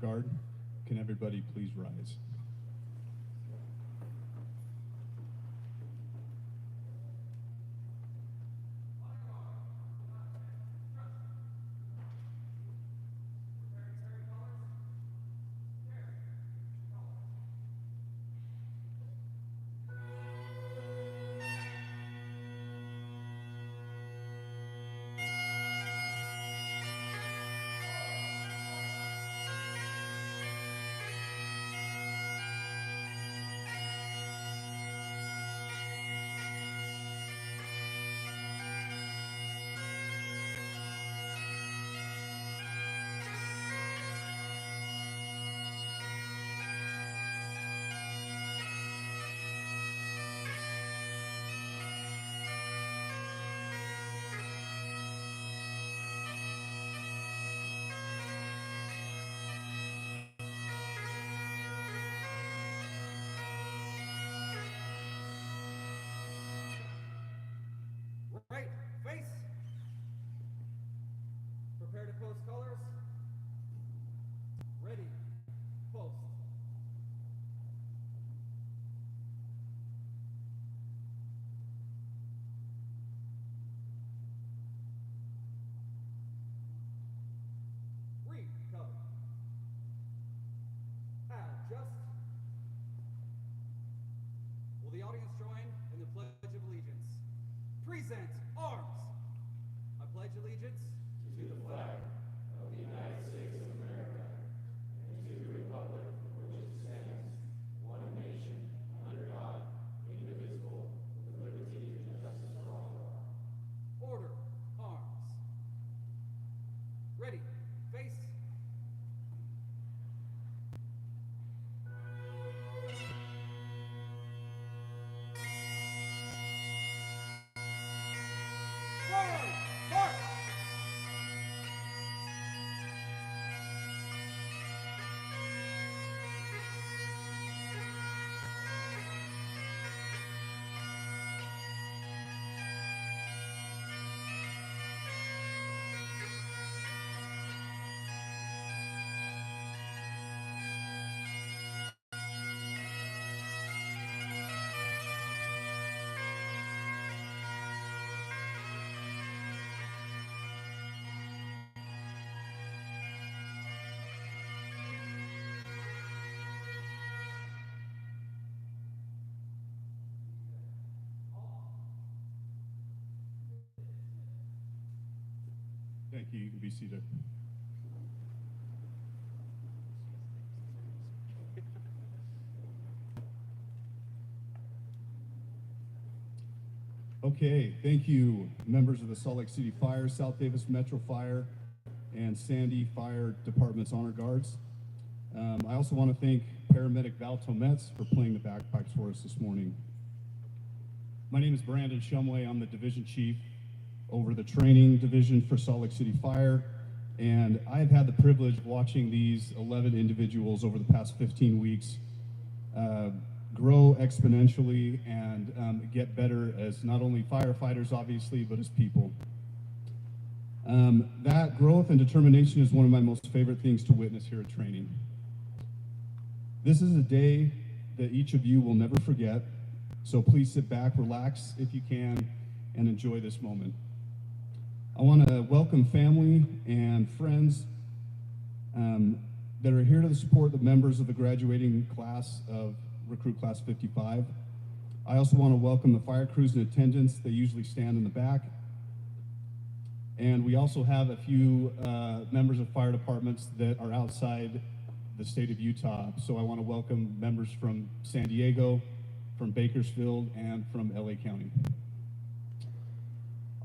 Guard. Can everybody please rise? Right, face. Prepare to post colors. Ready, post. Recover. Adjust. Will the audience join in the Pledge of Allegiance? Present arms. I pledge allegiance to the flag of the United States of America and to the republic for which it stands, one nation, under God, indivisible, with liberty and justice for all. Order, arms. Ready, face. Thank you. You can be seated. Okay, thank you, members of the Salt Lake City Fire, South Davis Metro Fire, and Sandy Fire Department's Honor Guards. I also want to thank paramedic Val Tometz for playing the bagpipes for us this morning. My name is Brandon Shumway. I'm the Division Chief over the Training Division for Salt Lake City Fire, and I've had the privilege of watching these 11 individuals over the past 15 weeks grow exponentially and get better as not only firefighters, obviously, but as people. That growth and determination is one of my most favorite things to witness here at training. This is a day that each of you will never forget, so please sit back, relax if you can, and enjoy this moment. I want to welcome family and friends that are here to support the members of the graduating class of Recruit Class 55. I also want to welcome the fire crews and attendants. They usually stand in the back. And we also have a few members of fire departments that are outside the state of Utah. So I want to welcome members from San Diego, from Bakersfield, and from LA County.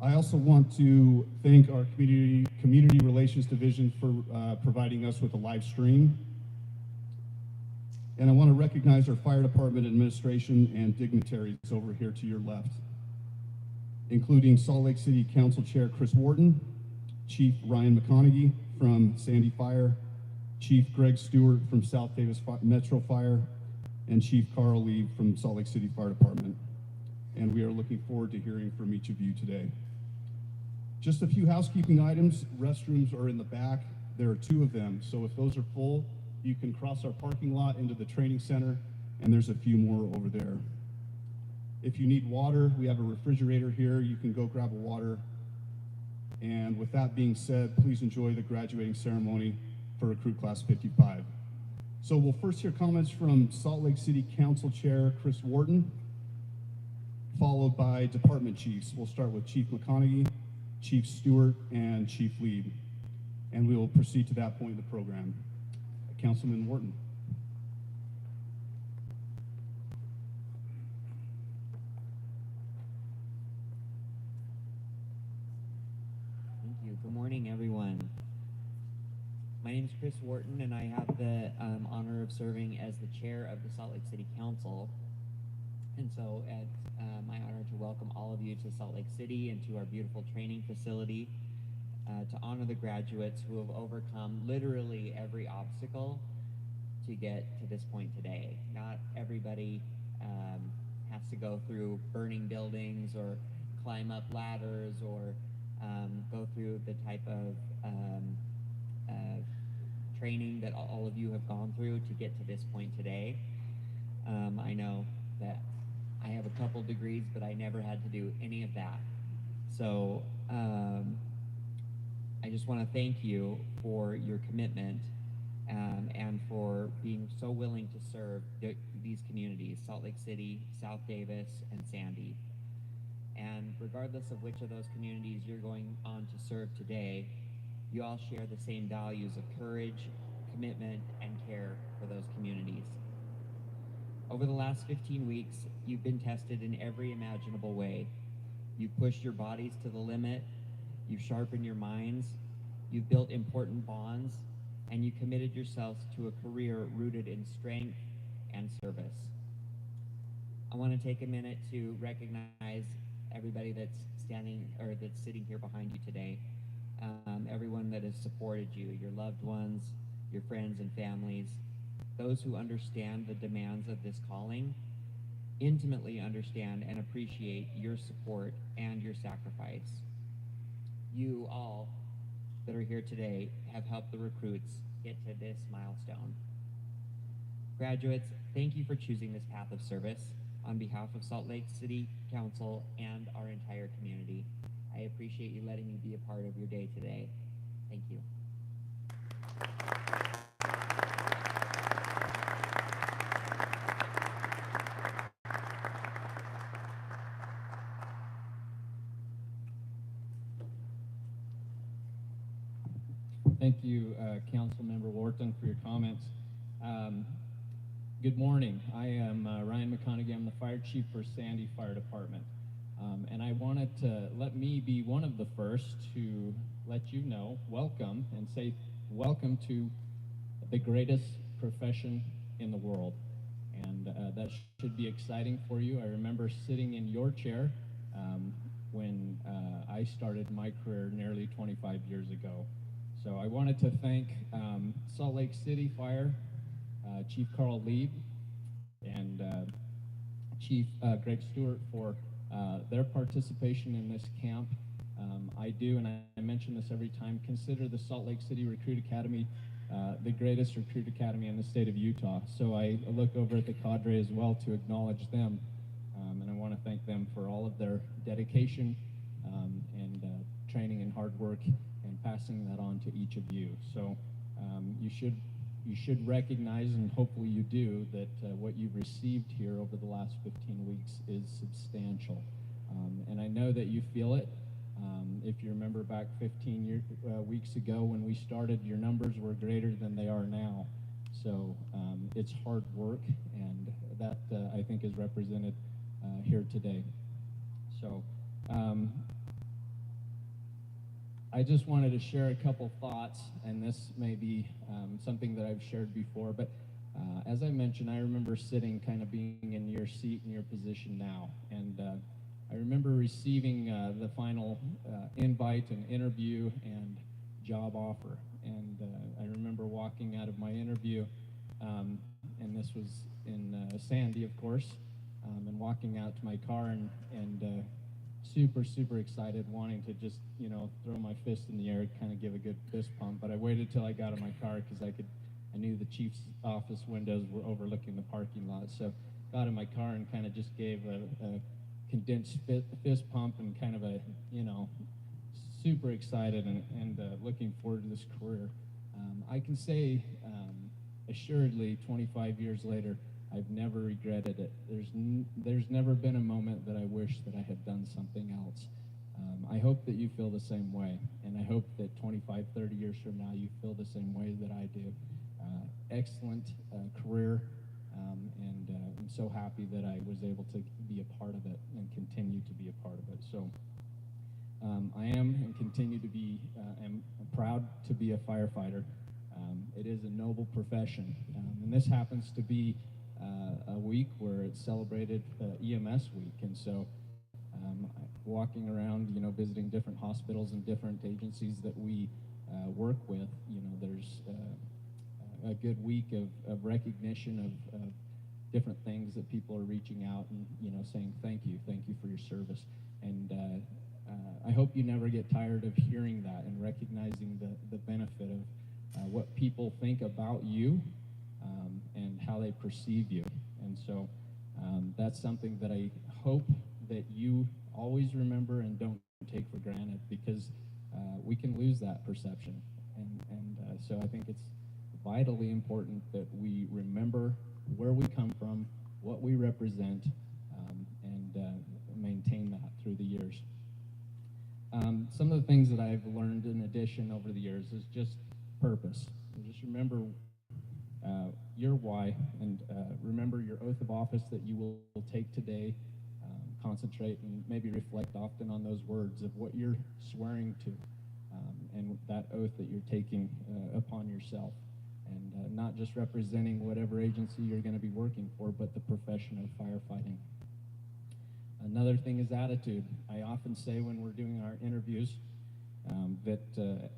I also want to thank our Community Relations Division for providing us with a live stream. And I want to recognize our fire department administration and dignitaries over here to your left, including Salt Lake City Council Chair Chris Wharton, Chief Ryan McConaughey from Sandy Fire, Chief Greg Stewart from South Davis Metro Fire, and Chief Carl Lee from Salt Lake City Fire Department. And we are looking forward to hearing from each of you today. Just a few housekeeping items. Restrooms are in the back. There are 2 of them, so if those are full, You can cross our parking lot into the training center, and there's a few more over there. If you need water, we have a refrigerator here. You can go grab a water. And with that being said, please enjoy the graduating ceremony for Recruit Class 55. So we'll first hear comments from Salt Lake City Council Chair Chris Wharton, followed by department chiefs. We'll start with Chief McConaughey, Chief Stewart, and Chief Lead. And we will proceed to that point in the program. Councilman Wharton. Thank you. Good morning, everyone. My name is Chris Wharton, and I have the honor of serving as the chair of the Salt Lake City Council. And so it's my honor to welcome all of you to Salt Lake City and to our beautiful training facility to honor the graduates who have overcome literally every obstacle to get to this point today. Not everybody has to go through burning buildings or climb up ladders or go through the type of training that all of you have gone through to get to this point today. I know that I have a couple degrees, but I never had to do any of that. So I just want to thank you for your commitment and for being so willing to serve these communities, Salt Lake City, South Davis, and Sandy. And regardless of which of those communities you're going on to serve today, you all share the same values of courage, commitment, and care for those communities. Over the last 15 weeks, you've been tested in every imaginable way. You've pushed your bodies to the limit, you've sharpened your minds, you've built important bonds, and you committed yourselves to a career rooted in strength and service. I want to take a minute to recognize everybody that's sitting here behind you today. Everyone that has supported you, your loved ones, your friends and families, those who understand the demands of this calling, intimately understand and appreciate your support and your sacrifice. You all that are here today have helped the recruits get to this milestone. Graduates, thank you for choosing this path of service on behalf of Salt Lake City Council and our entire community. I appreciate you letting me be a part of your day today. Thank you. Thank you, Councilmember Wharton, for your comments. Good morning. I am Ryan McConaughey. I'm the fire chief for Sandy Fire Department. And I wanted to let me be one of the first to let you know, welcome, and say welcome to the greatest profession in the world. And that should be exciting for you. I remember sitting in your chair when I started my career nearly 25 years ago. So I wanted to thank Salt Lake City Fire, Chief Carl Lieb, and Chief Greg Stewart for their participation in this camp. I do, and I mention this every time, consider the Salt Lake City Recruit Academy the greatest recruit academy in the state of Utah. So I look over at the cadre as well to acknowledge them, and I want to thank them for all of their dedication and training and hard work, and passing that on to each of you. So you should recognize, and hopefully you do, that what you've received here over the last 15 weeks is substantial. And I know that you feel it. If you remember back 15 weeks ago when we started, your numbers were greater than they are now. So it's hard work, and that I think is represented here today. So I just wanted to share a couple thoughts, and this may be something that I've shared before, but as I mentioned, I remember sitting, kind of being in your seat, in your position now, and I remember receiving the final invite and interview and job offer, and I remember walking out of my interview, and this was in Sandy, of course, and walking out to my car and super excited, wanting to just, throw my fist in the air, kind of give a good fist pump. But I waited till I got in my car because I I knew the chief's office windows were overlooking the parking lot, so got in my car and kind of just gave a condensed fist pump and kind of a, super excited and looking forward to this career. I can say assuredly 25 years later, I've never regretted it. There's never been a moment that I wish that I had done something else. I hope that you feel the same way, and I hope that 25, 30 years from now you feel the same way that I do. Excellent career, and I'm so happy that I was able to be a part of it and continue to be a part of it. So I am and continue to be am proud to be a firefighter. It is a noble profession, and this happens to be a week where it's celebrated EMS week, and so walking around, visiting different hospitals and different agencies that we work with, there's a good week of recognition of different things that people are reaching out and, saying thank you for your service. And I hope you never get tired of hearing that and recognizing the benefit of what people think about you and how they perceive you. And so that's something that I hope that you always remember and don't take for granted, because we can lose that perception. And so I think it's vitally important that we remember where we come from, what we represent, and maintain that through the years. Some of the things that I've learned in addition over the years is just purpose. Just remember your why, and remember your oath of office that you will take today. Concentrate and maybe reflect often on those words of what you're swearing to, and that oath that you're taking upon yourself, and not just representing whatever agency you're going to be working for, but the profession of firefighting. Another thing is attitude. I often say when we're doing our interviews that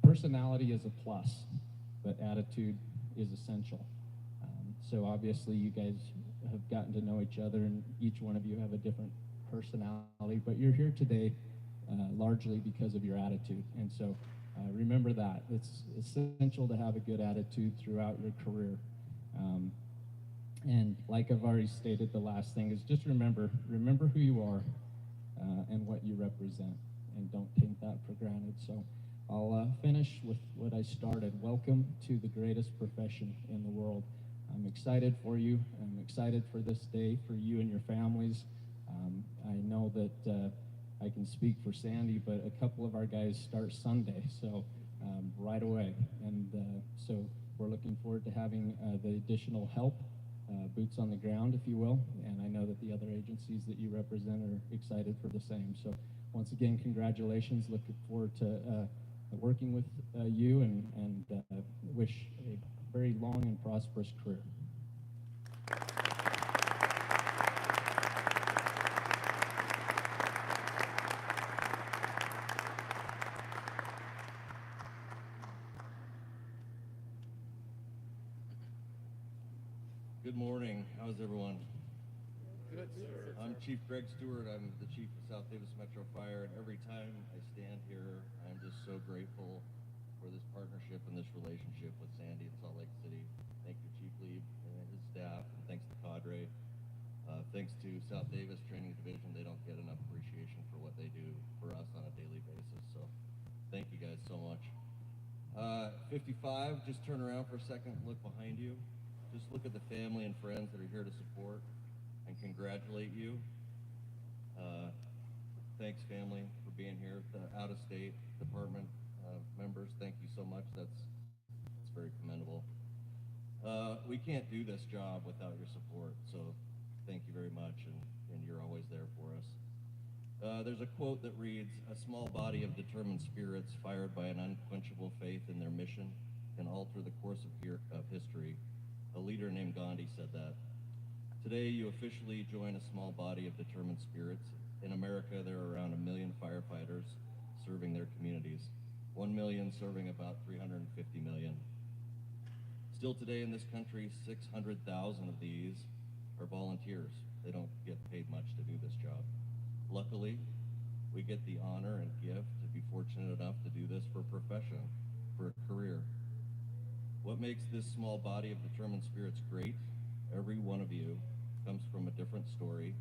personality is a plus, but attitude is essential. So obviously you guys have gotten to know each other, and each one of you have a different personality, but you're here today largely because of your attitude. And so remember that. It's essential to have a good attitude throughout your career. And like I've already stated, the last thing is just remember who you are and what you represent, and don't take that for granted. So I'll finish with what I started. Welcome to the greatest profession in the world. I'm excited for you. I'm excited for this day, for you and your families. I know that I can speak for Sandy, but a couple of our guys start Sunday, so right away. And so we're looking forward to having the additional help, boots on the ground, if you will. And I know that the other agencies that you represent are excited for the same. So once again, congratulations. Looking forward to working with you, and wish a very long and prosperous career. Good morning. How's everyone? Good, sir. I'm Chief Greg Stewart. I'm the Chief of South Davis Metro Fire, and every time I stand here, I'm just so grateful for this partnership and this relationship with Sandy in Salt Lake City. Thank you, Chief Lee and his staff, and thanks to Cadre. Thanks to South Davis Training Division. They don't get enough appreciation for what they do for us on a daily basis, so thank you guys so much. 55, just turn around for a second and look behind you. Just look at the family and friends that are here to support and congratulate you. Thanks, family, for being here. The out-of-state department members, thank you so much. That's very commendable. We can't do this job without your support, so thank you very much, and you're always there for us. There's a quote that reads, "A small body of determined spirits fired by an unquenchable faith in their mission can alter the course of history." A leader named Gandhi said that. Today, you officially join a small body of determined spirits. In America, there are around 1 million firefighters serving their communities, 1 million serving about 350 million. Still today in this country, 600,000 of these are volunteers. They don't get paid much to do this job. Luckily, we get the honor and gift to be fortunate enough to do this for a profession, for a career. What makes this small body of determined spirits great? Every one of you comes from a different story,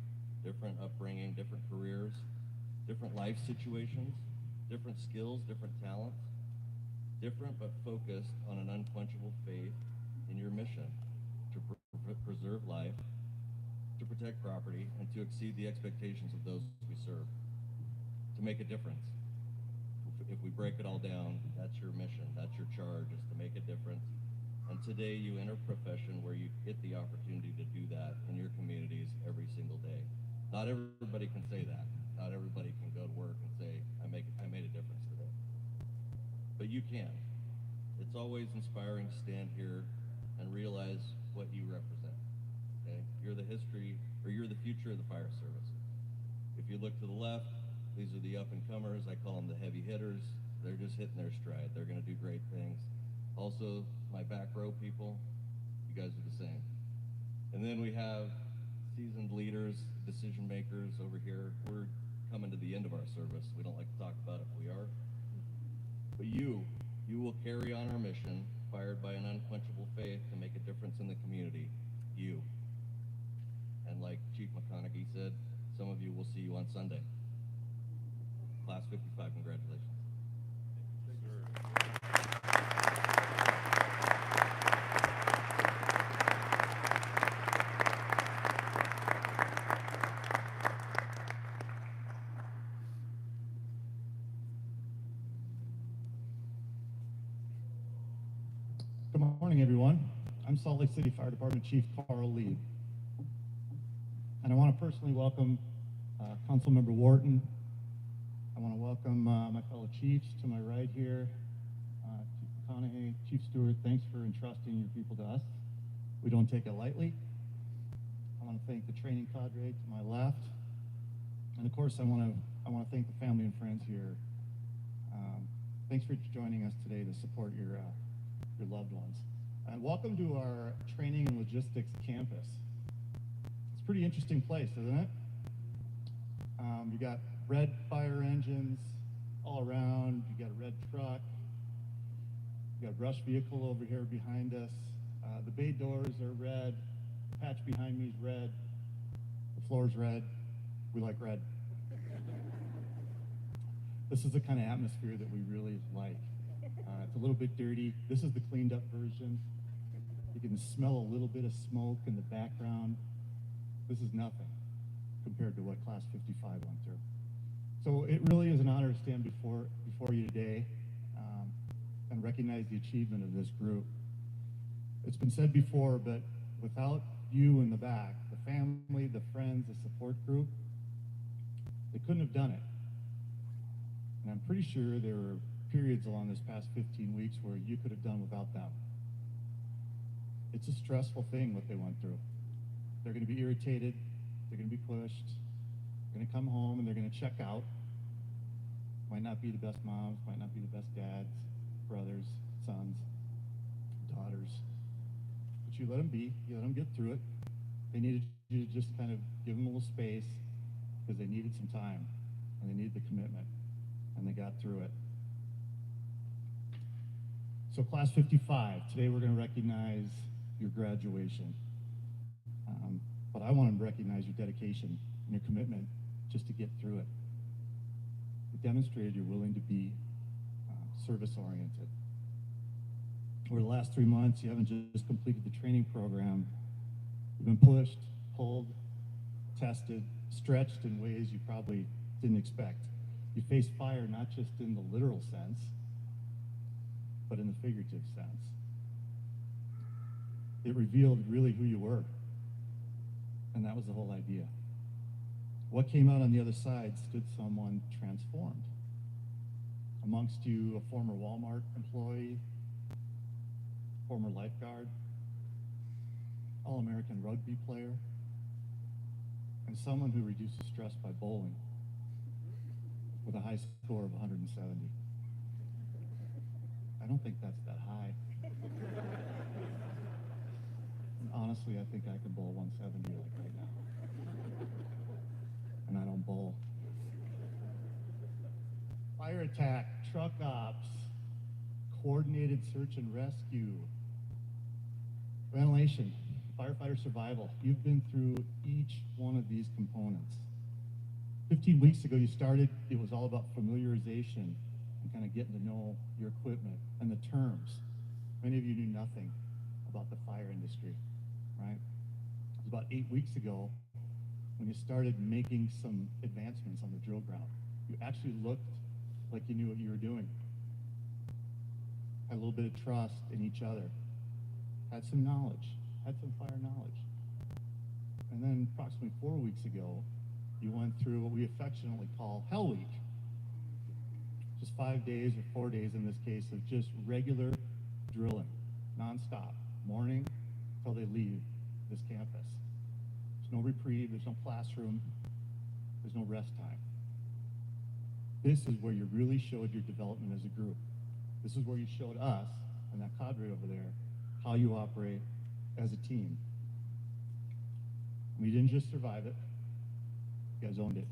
different upbringing, different careers, different life situations, different skills, different talents, different but focused on an unquenchable faith in your mission to preserve life, to protect property, and to exceed the expectations of those we serve, to make a difference. If we break it all down, that's your mission, that's your charge, is to make a difference. And today you enter a profession where you get the opportunity to do that in your communities every single day. Not everybody can say that. Not everybody can go to work and say, I made a difference today. But you can. It's always inspiring to stand here and realize what you represent. Okay? You're the history, or you're the future of the fire service. If you look to the left, these are the up-and-comers. I call them the heavy hitters. They're just hitting their stride. They're going to do great things. Also, my back row people, you guys are the same. And then we have seasoned leaders, decision makers over here. We're coming to the end of our service. We don't like to talk about it, but we are. But you will carry on our mission, fired by an unquenchable faith to make a difference in the community. You. And like Chief McConaughey said, some of you will see you on Sunday. Class 55, congratulations. Good morning, everyone. I'm Salt Lake City Fire Department Chief Carl Lee. And I want to personally welcome Councilmember Wharton. I want to welcome my fellow chiefs to my right here. Chief McConaughey, Chief Stewart, thanks for entrusting your people to us. We don't take it lightly. I want to thank the training cadre to my left. And of course, I want to thank the family and friends here. Thanks for joining us today to support your loved ones. And welcome to our training and logistics campus. It's a pretty interesting place, isn't it? You got red fire engines all around. You got a red truck. You got a brush vehicle over here behind us. The bay doors are red. The patch behind me is red. The floor's red. We like red. This is the kind of atmosphere that we really like. It's a little bit dirty. This is the cleaned up version. You can smell a little bit of smoke in the background. This is nothing compared to what Class 55 went through. So it really is an honor to stand before you today and recognize the achievement of this group. It's been said before, but without you in the back, the family, the friends, the support group, they couldn't have done it. And I'm pretty sure there were periods along this past 15 weeks where you could have done without them. It's a stressful thing what they went through. They're going to be irritated, they're going to be pushed, they're going to come home and they're going to check out. Might not be the best moms, might not be the best dads, brothers, sons, daughters. But you let them be, you let them get through it. They needed you to just kind of give them a little space because they needed some time and they needed the commitment, and they got through it. So Class 55, today we're going to recognize your graduation. But I want to recognize your dedication and your commitment just to get through it. You demonstrated you're willing to be service-oriented. Over the last 3 months, you haven't just completed the training program. You've been pushed, pulled, tested, stretched in ways you probably didn't expect. You faced fire not just in the literal sense, but in the figurative sense. It revealed really who you were, and that was the whole idea. What came out on the other side stood someone transformed. Amongst you, a former Walmart employee, former lifeguard, All-American rugby player, and someone who reduces stress by bowling with a high score of 170. I don't think that's that high. And honestly, I think I can bowl 170 like right now. And I don't bowl. Fire attack, truck ops, coordinated search and rescue, Ventilation, firefighter survival. You've been through each one of these components. 15 weeks ago you started, it was all about familiarization and kind of getting to know your equipment and the terms. Many of you knew nothing about the fire industry, right? It was about 8 weeks ago when you started making some advancements on the drill ground. You actually looked like you knew what you were doing. Had a little bit of trust in each other. Had some knowledge, had some fire knowledge. And then approximately 4 weeks ago, you went through what we affectionately call Hell Week. Just 5 days or 4 days in this case of just regular drilling, nonstop, morning till they leave this campus. There's no reprieve, there's no classroom, there's no rest time. This is where you really showed your development as a group. This is where you showed us, and that cadre over there, how you operate as a team. We didn't just survive it, you guys owned it.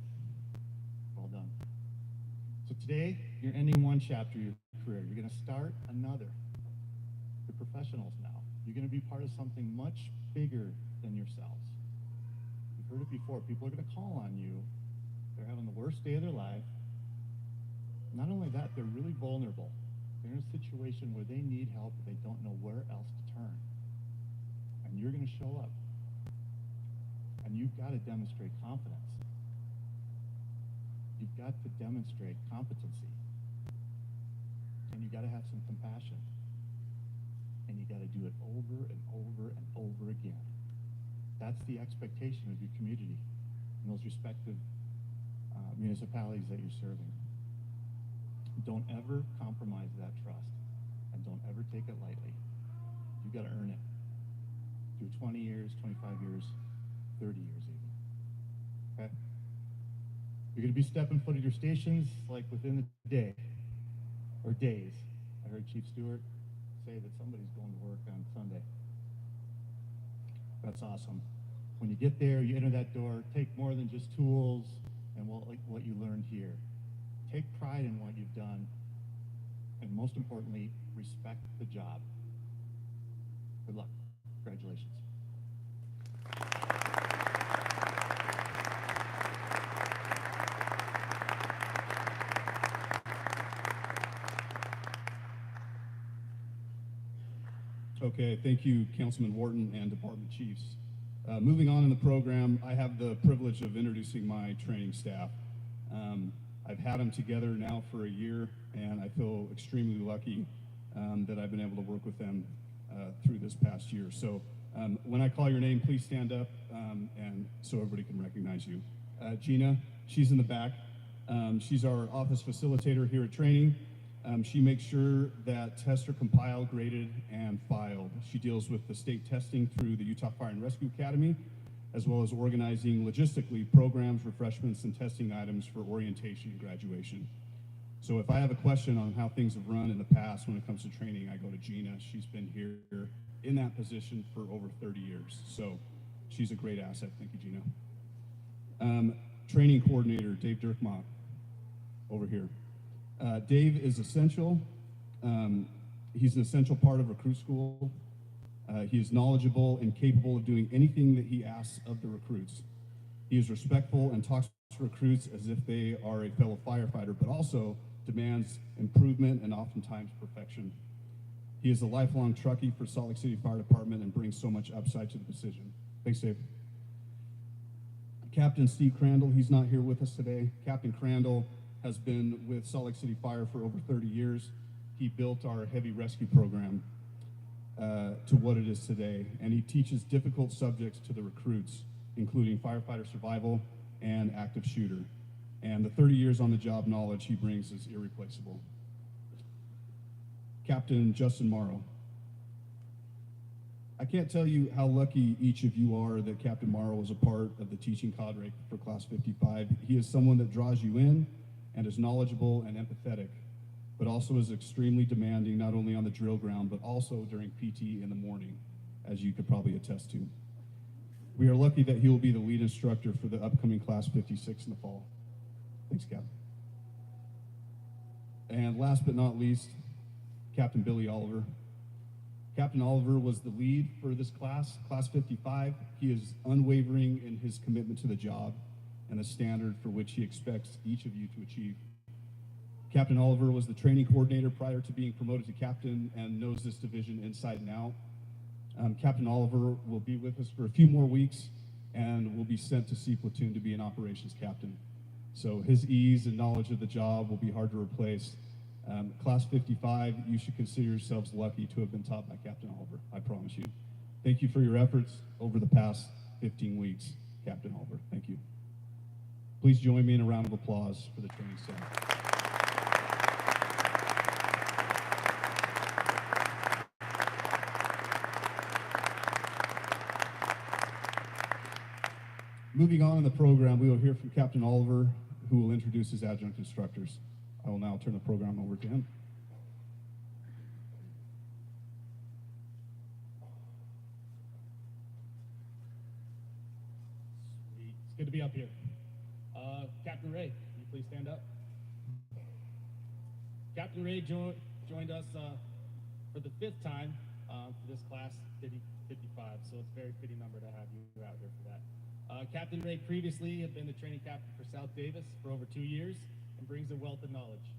Well done. So today, you're ending one chapter of your career. You're gonna start another. You're professionals now. You're gonna be part of something much bigger than yourselves. You've heard it before. People are gonna call on you. They're having the worst day of their life. Not only that, they're really vulnerable. They're in a situation where they need help, but they don't know where else to turn. And you're gonna show up. And you've got to demonstrate confidence. You've got to demonstrate competency. And you've got to have some compassion. And you've got to do it over and over and over again. That's the expectation of your community in those respective municipalities that you're serving. Don't ever compromise that trust. And don't ever take it lightly. You've got to earn it. Do 20 years, 25 years, 30 years even. Okay? You're going to be stepping foot at your stations like within a day or days. I heard Chief Stewart say that somebody's going to work on Sunday. That's awesome. When you get there, you enter that door, take more than just tools and what you learned here. Take pride in what you've done, and most importantly, respect the job. Good luck. Congratulations. Okay, thank you, Councilman Wharton and Department Chiefs. Moving on in the program, I have the privilege of introducing my training staff. I've had them together now for a year, and I feel extremely lucky that I've been able to work with them through this past year. So when I call your name, please stand up, and so everybody can recognize you. Gina, she's in the back. She's our office facilitator here at training. She makes sure that tests are compiled, graded, and filed. She deals with the state testing through the Utah Fire and Rescue Academy, as well as organizing logistically programs, refreshments, and testing items for orientation and graduation. So if I have a question on how things have run in the past when it comes to training, I go to Gina. She's been here in that position for over 30 years. So she's a great asset. Thank you, Gina. Training coordinator, Dave Dirkmont, over here. Dave is essential. He's an essential part of recruit school. He is knowledgeable and capable of doing anything that he asks of the recruits. He is respectful and talks to recruits as if they are a fellow firefighter, but also demands improvement and oftentimes perfection. He is a lifelong truckee for Salt Lake City Fire Department and brings so much upside to the position. Thanks, Dave. Captain Steve Crandall, he's not here with us today. Captain Crandall has been with Salt Lake City Fire for over 30 years. He built our heavy rescue program to what it is today, and he teaches difficult subjects to the recruits, including firefighter survival and active shooter. And the 30 years on the job knowledge he brings is irreplaceable. Captain Justin Morrow. I can't tell you how lucky each of you are that Captain Morrow is a part of the teaching cadre for Class 55. He is someone that draws you in and is knowledgeable and empathetic, but also is extremely demanding, not only on the drill ground, but also during PT in the morning, as you could probably attest to. We are lucky that he will be the lead instructor for the upcoming Class 56 in the fall. Thanks, Cap. And last but not least, Captain Billy Oliver. Captain Oliver was the lead for this class, Class 55. He is unwavering in his commitment to the job and the standard for which he expects each of you to achieve. Captain Oliver was the training coordinator prior to being promoted to captain and knows this division inside and out. Captain Oliver will be with us for a few more weeks and will be sent to Sea Platoon to be an operations captain. So his ease and knowledge of the job will be hard to replace. Class 55, you should consider yourselves lucky to have been taught by Captain Oliver, I promise you. Thank you for your efforts over the past 15 weeks, Captain Oliver. Thank you. Please join me in a round of applause for the training center. Moving on in the program, we will hear from Captain Oliver, who will introduce his adjunct instructors. I will now turn the program over to him. Sweet. It's good to be up here. Captain Ray, can you please stand up? Captain Ray joined us for the 5th time for this class 55, so it's a very fitting number to have you out here for that. Captain Ray previously had been the training captain for South Davis for over 2 years and brings a wealth of knowledge.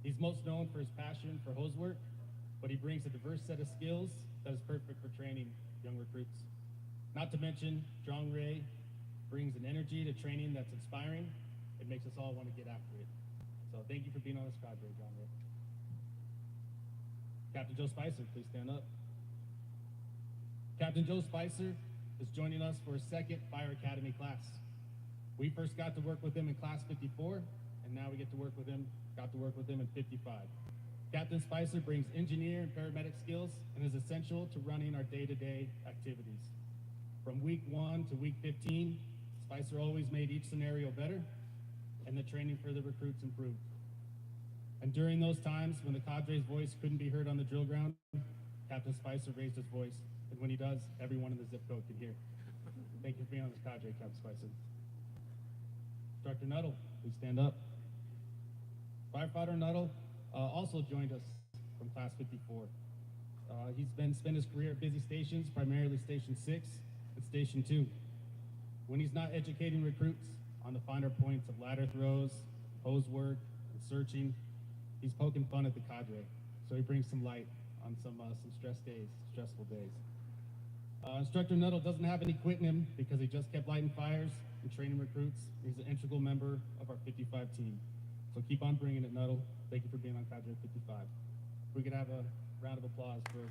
He's most known for his passion for hose work, but he brings a diverse set of skills that is perfect for training young recruits. Not to mention, John Ray brings an energy to training that's inspiring. It makes us all want to get after it. So thank you for being on this cadre, John Ray. Captain Joe Spicer, please stand up. Captain Joe Spicer is joining us for his 2nd Fire Academy class. We first got to work with him in Class 54, and now we got to work with him in 55. Captain Spicer brings engineer and paramedic skills and is essential to running our day-to-day activities. From week 1 to week 15, Spicer always made each scenario better, and the training for the recruits improved. And during those times when the cadre's voice couldn't be heard on the drill ground, Captain Spicer raised his voice, and when he does, everyone in the zip code can hear. Thank you for being on this cadre, Captain Spicer. Instructor Nuttall, please stand up. Firefighter Nuttall also joined us from Class 54. He's spent his career at busy stations, primarily Station 6 and Station 2. When he's not educating recruits on the finer points of ladder throws, hose work, and searching, he's poking fun at the cadre. So he brings some light on some stressful days. Instructor Nuttall doesn't have any quit in him because he just kept lighting fires and training recruits. He's an integral member of our 55 team. So keep on bringing it, Nuttall. Thank you for being on Cadre 55. If we could have a round of applause for...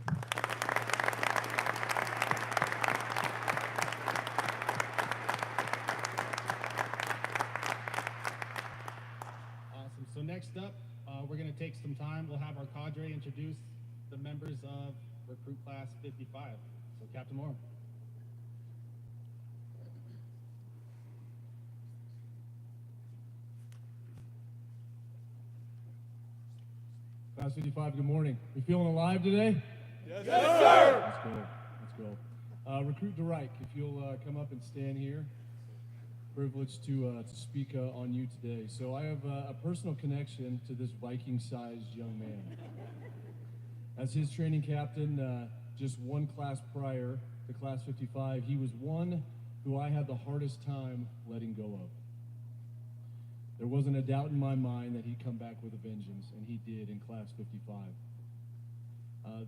Awesome. So next up, we're going to take some time. We'll have our cadre introduce the members of Recruit Class 55. So Captain Moore. Class 55, good morning. We feeling alive today? Yes, sir. Let's go. Let's go. Recruit DeRike, if you'll come up and stand here. Privileged to speak on you today. So I have a personal connection to this Viking-sized young man. As his training captain, just one class prior to Class 55, he was one who I had the hardest time letting go of. There wasn't a doubt in my mind that he'd come back with a vengeance, and he did in Class 55.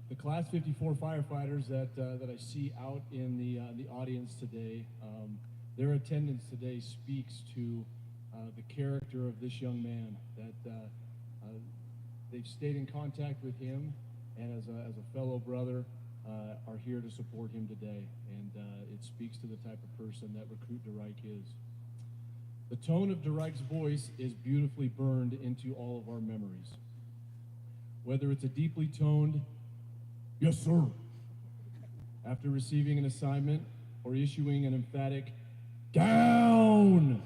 The Class 54 firefighters that I see out in the audience today, their attendance today speaks to the character of this young man, that they've stayed in contact with him, and as a fellow brother, are here to support him today. And it speaks to the type of person that Recruit DeRike is. The tone of DeRike's voice is beautifully burned into all of our memories. Whether it's a deeply toned, "Yes, sir," after receiving an assignment, or issuing an emphatic, "Down,"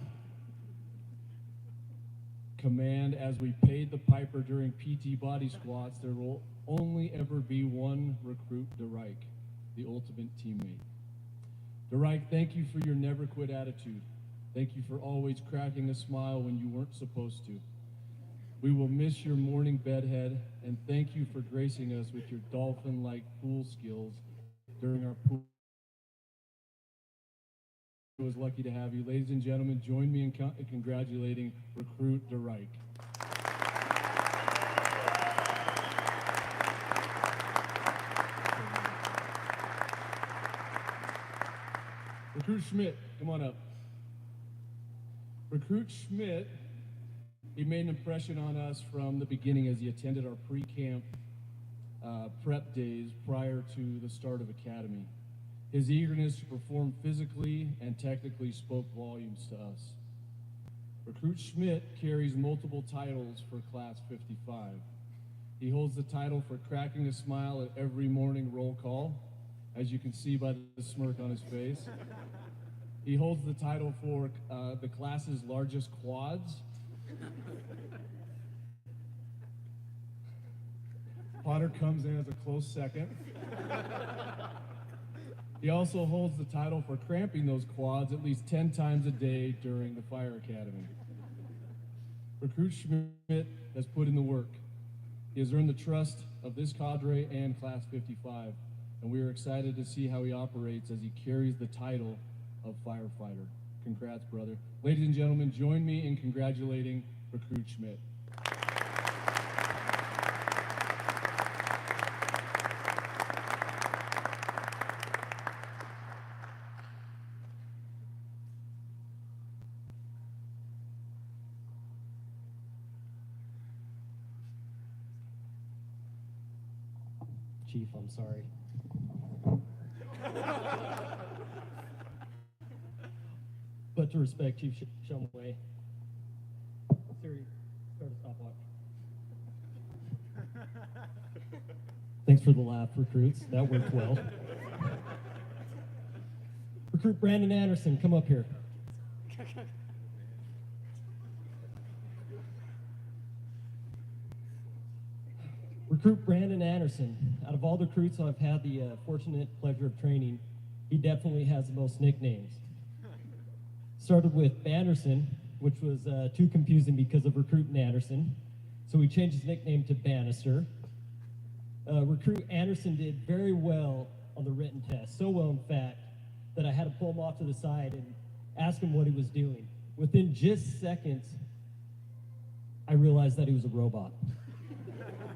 command as we paid the piper during PT body squats, there will only ever be one Recruit DeRike, the ultimate teammate. DeRike, thank you for your never quit attitude. Thank you for always cracking a smile when you weren't supposed to. We will miss your morning bedhead, and thank you for gracing us with your dolphin-like pool skills during our pool. I was lucky to have you. Ladies and gentlemen, join me in congratulating Recruit DeReich. Recruit Schmidt, come on up. Recruit Schmidt, he made an impression on us from the beginning as he attended our pre-camp prep days prior to the start of Academy. His eagerness to perform physically and technically spoke volumes to us. Recruit Schmidt carries multiple titles for Class 55. He holds the title for cracking a smile at every morning roll call, as you can see by the smirk on his face. He holds the title for the class's largest quads. Potter comes in as a close second. He also holds the title for cramping those quads at least 10 times a day during the Fire Academy. Recruit Schmidt has put in the work. He has earned the trust of this cadre and Class 55, and we are excited to see how he operates as he carries the title of firefighter. Congrats, brother. Ladies and gentlemen, join me in congratulating Recruit Schmidt. Chief, I'm sorry. But to respect Chief Shumway, Siri, start a stopwatch. Thanks for the laugh, recruits. That worked well. Recruit Brandon Anderson, come up here. Recruit Brandon Anderson. Out of all the recruits I've had the fortunate pleasure of training, he definitely has the most nicknames. Started with Banderson, which was too confusing because of Recruit Anderson, so we changed his nickname to Bannister. Recruit Anderson did very well on the written test, so well in fact that I had to pull him off to the side and ask him what he was doing. Within just seconds, I realized that he was a robot.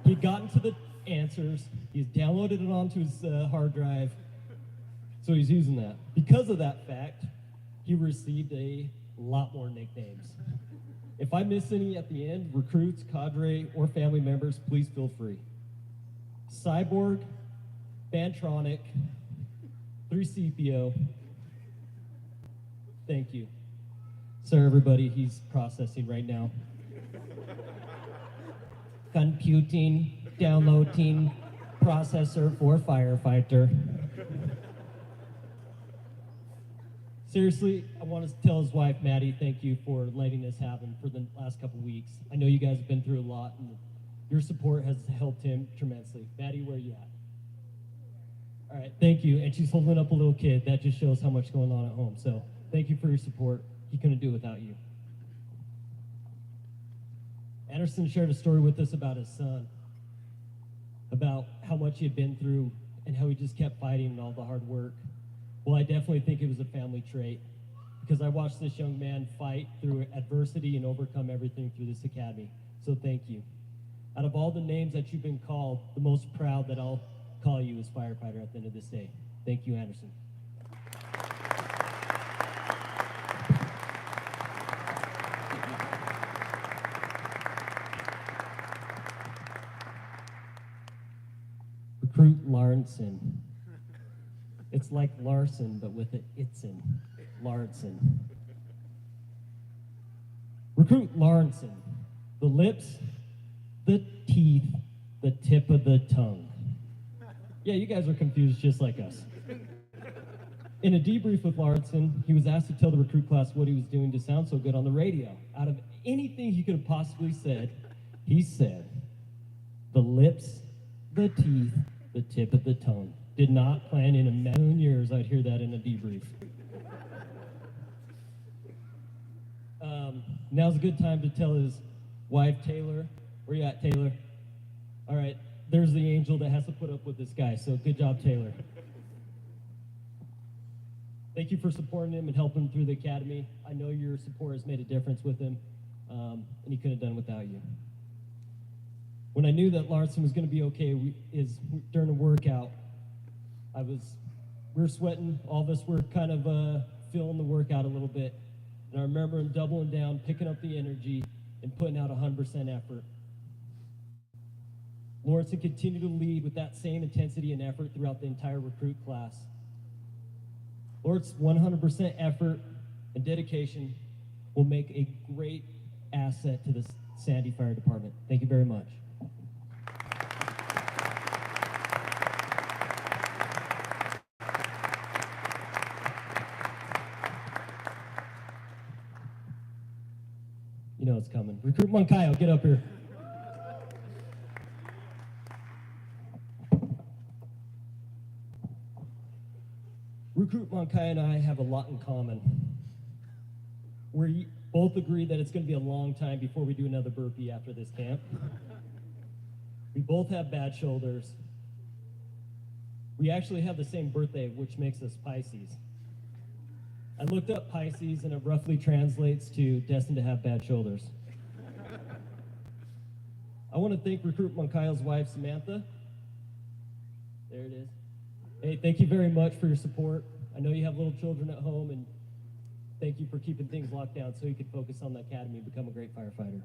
He'd gotten to the answers, he's downloaded it onto his hard drive, so he's using that. Because of that fact, he received a lot more nicknames. If I miss any at the end, recruits, cadre, or family members, please feel free. Cyborg, Bantronic, 3CPO, thank you. Sorry everybody, he's processing right now. Computing, downloading, processor for firefighter. Seriously, I want to tell his wife, Maddie, thank you for letting this happen for the last couple weeks. I know you guys have been through a lot, and your support has helped him tremendously. Maddie, where are you at? All right, thank you. And she's holding up a little kid. That just shows how much is going on at home. So thank you for your support. He couldn't do it without you. Anderson shared a story with us about his son, about how much he had been through and how he just kept fighting and all the hard work. Well, I definitely think it was a family trait because I watched this young man fight through adversity and overcome everything through this academy. So thank you. Out of all the names that you've been called, the most proud that I'll call you is firefighter at the end of this day. Thank you, Anderson. Recruit Larson. It's like Larson, but with an Itzen. Larson. Recruit Larson. The lips, the teeth, the tip of the tongue. Yeah, you guys are confused just like us. In a debrief with Larson, he was asked to tell the recruit class what he was doing to sound so good on the radio. Out of anything he could have possibly said, he said, the lips, the teeth, the tip of the tongue. Did not plan in a million years I'd hear that in a debrief. Now's a good time to tell his wife, Taylor, Where you at, Taylor? All right, there's the angel that has to put up with this guy, so good job, Taylor. Thank you for supporting him and helping him through the academy. I know your support has made a difference with him, and he couldn't have done without you. When I knew that Larson was going to be okay, during a workout, we were sweating. All of us were kind of feeling the workout a little bit. And I remember him doubling down, picking up the energy, and putting out 100% effort. Lawrence continued to lead with that same intensity and effort throughout the entire recruit class. Lawrence's 100% effort and dedication will make a great asset to the Sandy Fire Department. Thank you very much. You know it's coming. Recruit Moncayo, get up here. Recruit Moncayo and I have a lot in common. We both agree that it's going to be a long time before we do another burpee after this camp. We both have bad shoulders. We actually have the same birthday, which makes us Pisces. I looked up Pisces, and it roughly translates to destined to have bad shoulders. I want to thank Recruit Moncayo's wife, Samantha. There it is. Hey, thank you very much for your support. I know you have little children at home, and thank you for keeping things locked down so you can focus on the academy and become a great firefighter.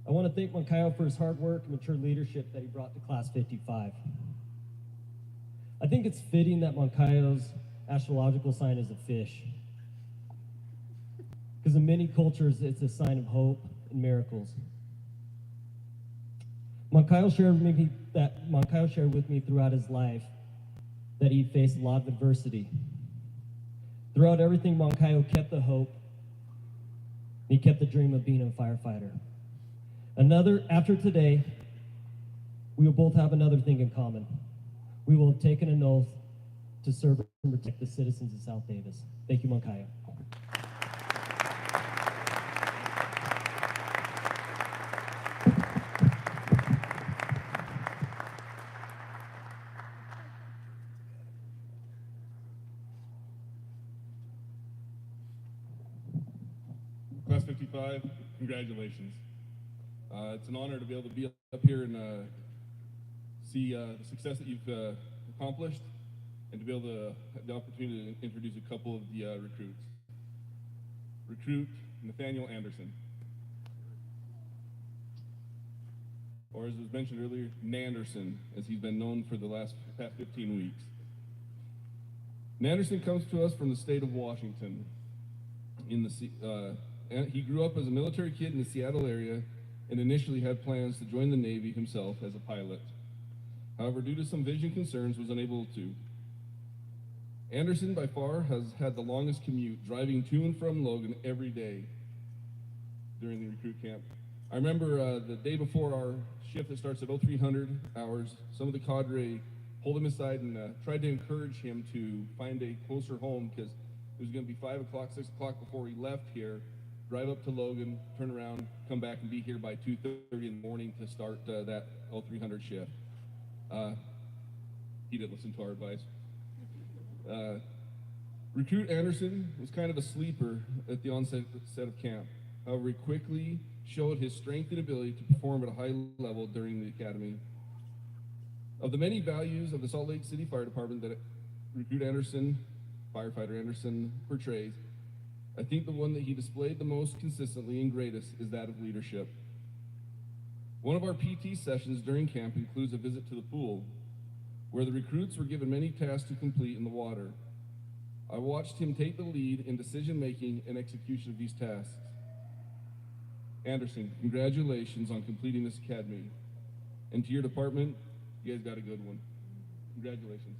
I want to thank Moncayo for his hard work and mature leadership that he brought to Class 55. I think it's fitting that Moncayo's astrological sign is a fish, because in many cultures, it's a sign of hope and miracles. Moncayo shared with me throughout his life that he faced a lot of adversity. Throughout everything, Moncayo kept the hope. He kept the dream of being a firefighter. After today, we will both have another thing in common. We will have taken an oath to serve and protect the citizens of South Davis. Thank you, Moncayo. Class 55, congratulations. It's an honor to be able to be up here and see the success that you've accomplished, and to be able to have the opportunity to introduce a couple of the recruits. Recruit Nathaniel Anderson, or as was mentioned earlier, Nanderson, as he's been known for the past 15 weeks. Nanderson comes to us from the state of Washington. He grew up as a military kid in the Seattle area and initially had plans to join the Navy himself as a pilot. However, due to some vision concerns, was unable to. Anderson, by far, has had the longest commute, driving to and from Logan every day during the recruit camp. I remember the day before our shift that starts at 0300 hours, some of the cadre pulled him aside and tried to encourage him to find a closer home, because it was going to be 5 o'clock, 6 o'clock before he left here, drive up to Logan, turn around, come back and be here by 2:30 in the morning to start that 0300 shift. He didn't listen to our advice. Recruit Anderson was kind of a sleeper at the onset of camp. However, he quickly showed his strength and ability to perform at a high level during the academy. Of the many values of the Salt Lake City Fire Department that Recruit Anderson, firefighter Anderson, portrays, I think the one that he displayed the most consistently and greatest is that of leadership. One of our PT sessions during camp includes a visit to the pool, where the recruits were given many tasks to complete in the water. I watched him take the lead in decision-making and execution of these tasks. Anderson, congratulations on completing this academy. And to your department, you guys got a good one. Congratulations.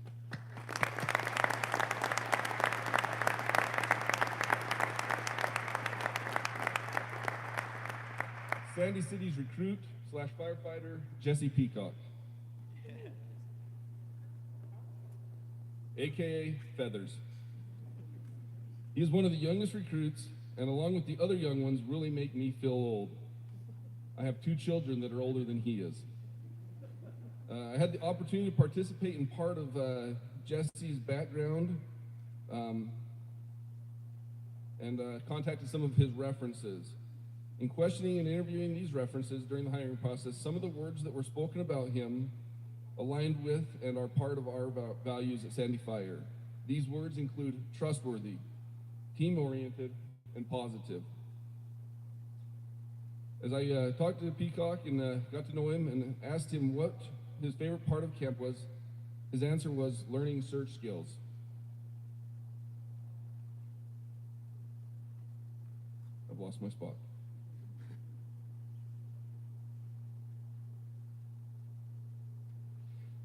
Sandy City's recruit / firefighter, Jesse Peacock. AKA Feathers. He is one of the youngest recruits, and along with the other young ones, really make me feel old. I have 2 children that are older than he is. I had the opportunity to participate in part of Jesse's background and contacted some of his references. In questioning and interviewing these references during the hiring process, some of the words that were spoken about him aligned with and are part of our values at Sandy Fire. These words include trustworthy, team-oriented, and positive. As I talked to Peacock and got to know him and asked him what his favorite part of camp was, his answer was learning search skills. I've lost my spot.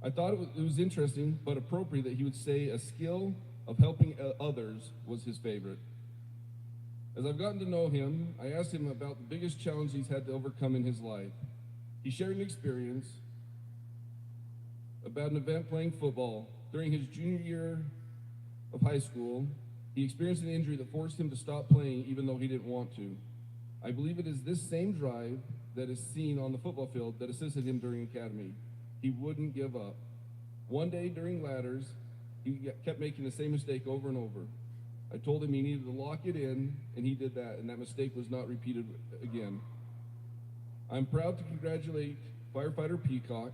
I thought it was interesting but appropriate that he would say a skill of helping others was his favorite. As I've gotten to know him, I asked him about the biggest challenge he's had to overcome in his life. He shared an experience about an event playing football. During his junior year of high school, he experienced an injury that forced him to stop playing even though he didn't want to. I believe it is this same drive that is seen on the football field that assisted him during academy. He wouldn't give up. One day during ladders, he kept making the same mistake over and over. I told him he needed to lock it in, and he did that, and that mistake was not repeated again. I'm proud to congratulate firefighter Peacock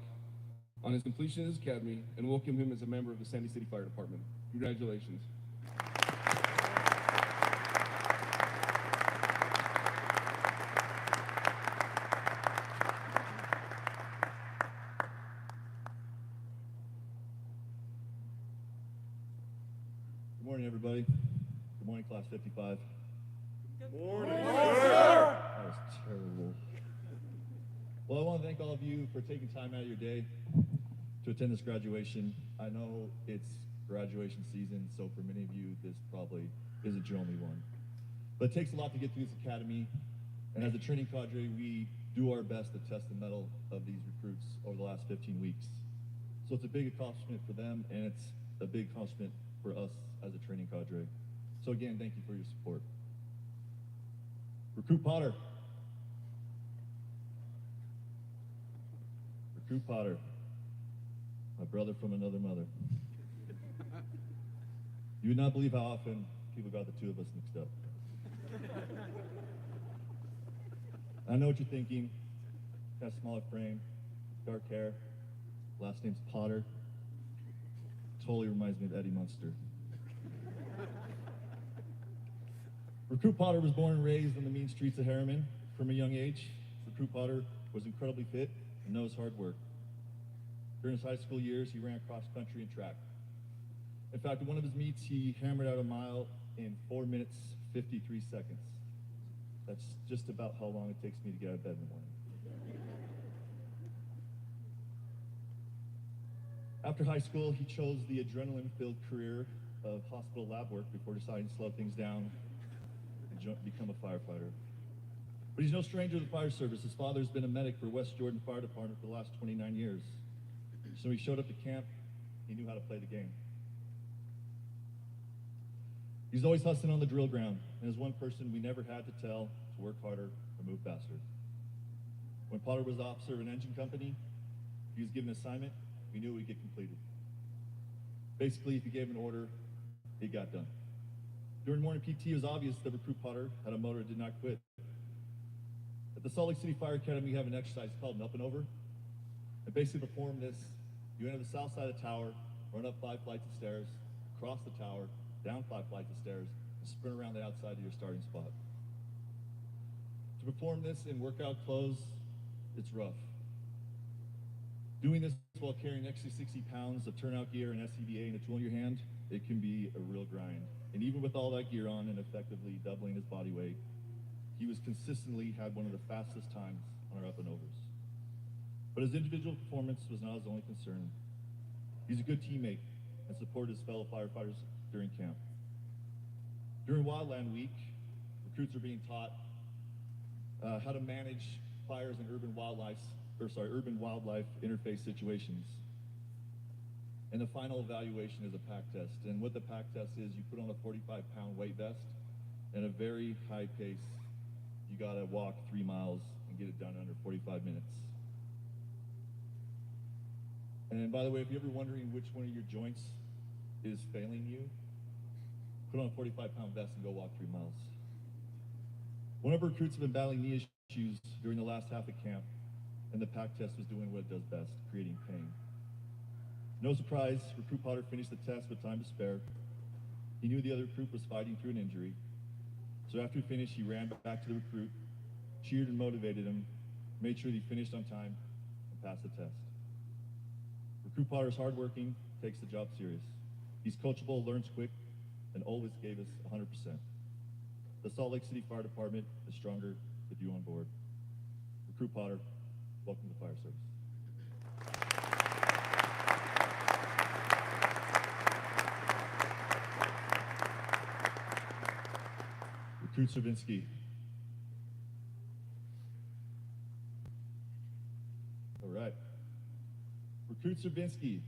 on his completion of his academy and welcome him as a member of the Sandy City Fire Department. Congratulations. Good morning, everybody. Good morning, Class 55. Good morning, That was terrible. Well, I want to thank all of you for taking time out of your day to attend this graduation. I know it's graduation season, so for many of you, this probably isn't your only one. But it takes a lot to get through this academy, and as a training cadre, we do our best to test the mettle of these recruits over the last 15 weeks. So it's a big accomplishment for them, and it's a big accomplishment for us as a training cadre. So again, thank you for your support. Recruit Potter. Recruit Potter, my brother from another mother. You would not believe how often people got the two of us mixed up. I know what you're thinking. Got a smaller frame, dark hair, last name's Potter. Totally reminds me of Eddie Munster. Recruit Potter was born and raised on the mean streets of Harriman. From a young age, Recruit Potter was incredibly fit and knows hard work. During his high school years, he ran cross country and track. In fact, at one of his meets, he hammered out a mile in 4 minutes, 53 seconds. That's just about how long it takes me to get out of bed in the morning. After high school, he chose the adrenaline-filled career of hospital lab work before deciding to slow things down and become a firefighter. But he's no stranger to the fire service. His father's been a medic for West Jordan Fire Department for the last 29 years. So he showed up to camp, he knew how to play the game. He's always hustling on the drill ground, and is one person we never had to tell to work harder or move faster. When Potter was officer of an engine company, if he was given an assignment, we knew it would get completed. Basically, if he gave an order, it got done. During morning PT, it was obvious that Recruit Potter had a motor that did not quit. At the Salt Lake City Fire Academy, we have an exercise called an up and over. And basically perform this, you enter the south side of the tower, run up 5 flights of stairs, cross the tower, down 5 flights of stairs, and sprint around the outside of your starting spot. To perform this in workout clothes, it's rough. Doing this while carrying extra 60 pounds of turnout gear and SCBA and a tool in your hand, it can be a real grind. And even with all that gear on and effectively doubling his body weight, he was consistently had one of the fastest times on our up and overs. But his individual performance was not his only concern. He's a good teammate and supported his fellow firefighters during camp. During Wildland Week, recruits are being taught how to manage fires in urban wildlife interface situations. And the final evaluation is a pack test. And what the pack test is, you put on a 45-pound weight vest and a very high pace. You gotta walk 3 miles and and get it done under 45 minutes. And by the way, if you're ever wondering which one of your joints is failing you, put on a 45-pound vest and go walk 3 miles. One of our recruits have been battling knee issues during the last half of camp, and the pack test was doing what it does best, creating pain. No surprise, Recruit Potter finished the test with time to spare. He knew the other recruit was fighting through an injury, so after he finished, he ran back to the recruit, cheered and motivated him, made sure that he finished on time, and passed the test. Recruit Potter is hardworking, takes the job serious. He's coachable, learns quick, and always gave us 100%. The Salt Lake City Fire Department is stronger with you on board. Recruit Potter, welcome to the fire service. Recruit Serbinsky. All right. Recruit Serbinsky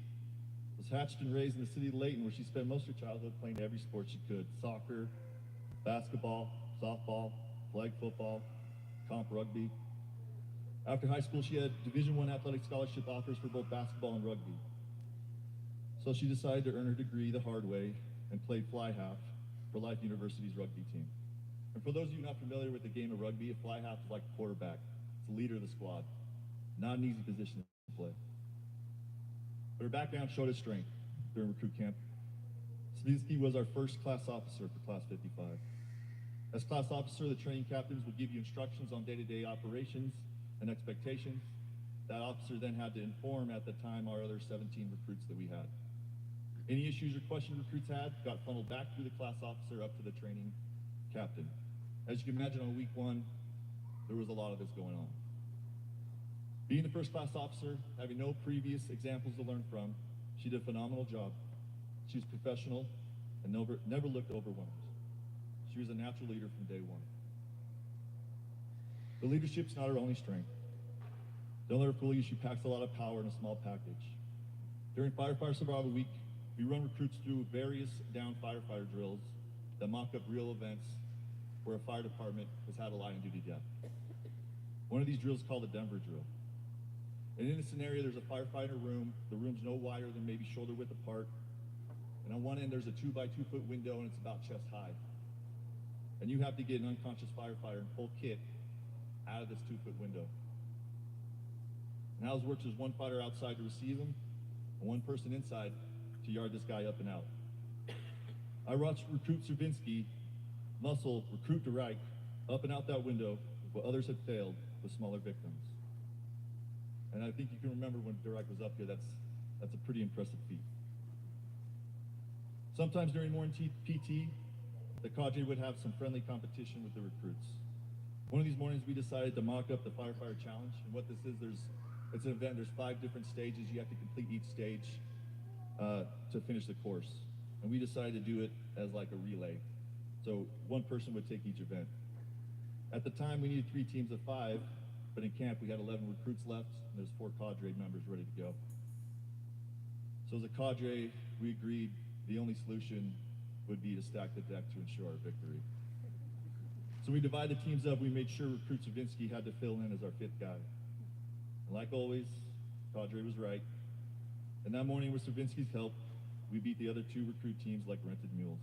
was hatched and raised in the city of Layton, where she spent most of her childhood playing every sport she could: soccer, basketball, softball, flag football, comp rugby. After high school, she had Division I athletic scholarship offers for both basketball and rugby. So she decided to earn her degree the hard way and played fly half for Life University's rugby team. And for those of you not familiar with the game of rugby, a fly half is like a quarterback. It's the leader of the squad. Not an easy position to play. But her background showed her strength during recruit camp. Svinsky was our first class officer for Class 55. As class officer, the training captains would give you instructions on day-to-day operations and expectations. That officer then had to inform at the time our other 17 recruits that we had. Any issues or questions recruits had got funneled back through the class officer up to the training captain. As you can imagine, on week 1, there was a lot of this going on. Being the first class officer, having no previous examples to learn from, she did a phenomenal job. She was professional and never looked overwhelmed. She was a natural leader from day 1. The leadership's not her only strength. Don't let her fool you, she packs a lot of power in a small package. During Firefighter Survival Week, we run recruits through various downed firefighter drills that mock up real events where a fire department has had a line of duty death. One of these drills is called the Denver drill. And in this scenario, there's a firefighter room. The room's no wider than maybe shoulder width apart. And on one end, there's a 2-by-2 foot window, and it's about chest high. And you have to get an unconscious firefighter in full kit out of this 2-foot window. And how this works is one fighter outside to receive him, and one person inside to yard this guy up and out. I watched Recruit Serbinsky muscle Recruit DeReich up and out that window while others had failed with smaller victims. And I think you can remember when DeReich was up here, that's a pretty impressive feat. Sometimes during morning PT, the cadre would have some friendly competition with the recruits. One of these mornings we decided to mock up the firefighter challenge, and what this is, it's an event, there's 5 different stages, you have to complete each stage to finish the course. And we decided to do it as like a relay. So one person would take each event. At the time, we needed 3 teams of 5, but in camp we had 11 recruits left, and there's 4 cadre members ready to go. So as a cadre, we agreed the only solution would be to stack the deck to ensure our victory. So we divided the teams up. We made sure Recruit Savinsky had to fill in as our 5th guy. And like always, cadre was right. And that morning, with Savinsky's help, we beat the other 2 recruit teams like rented mules.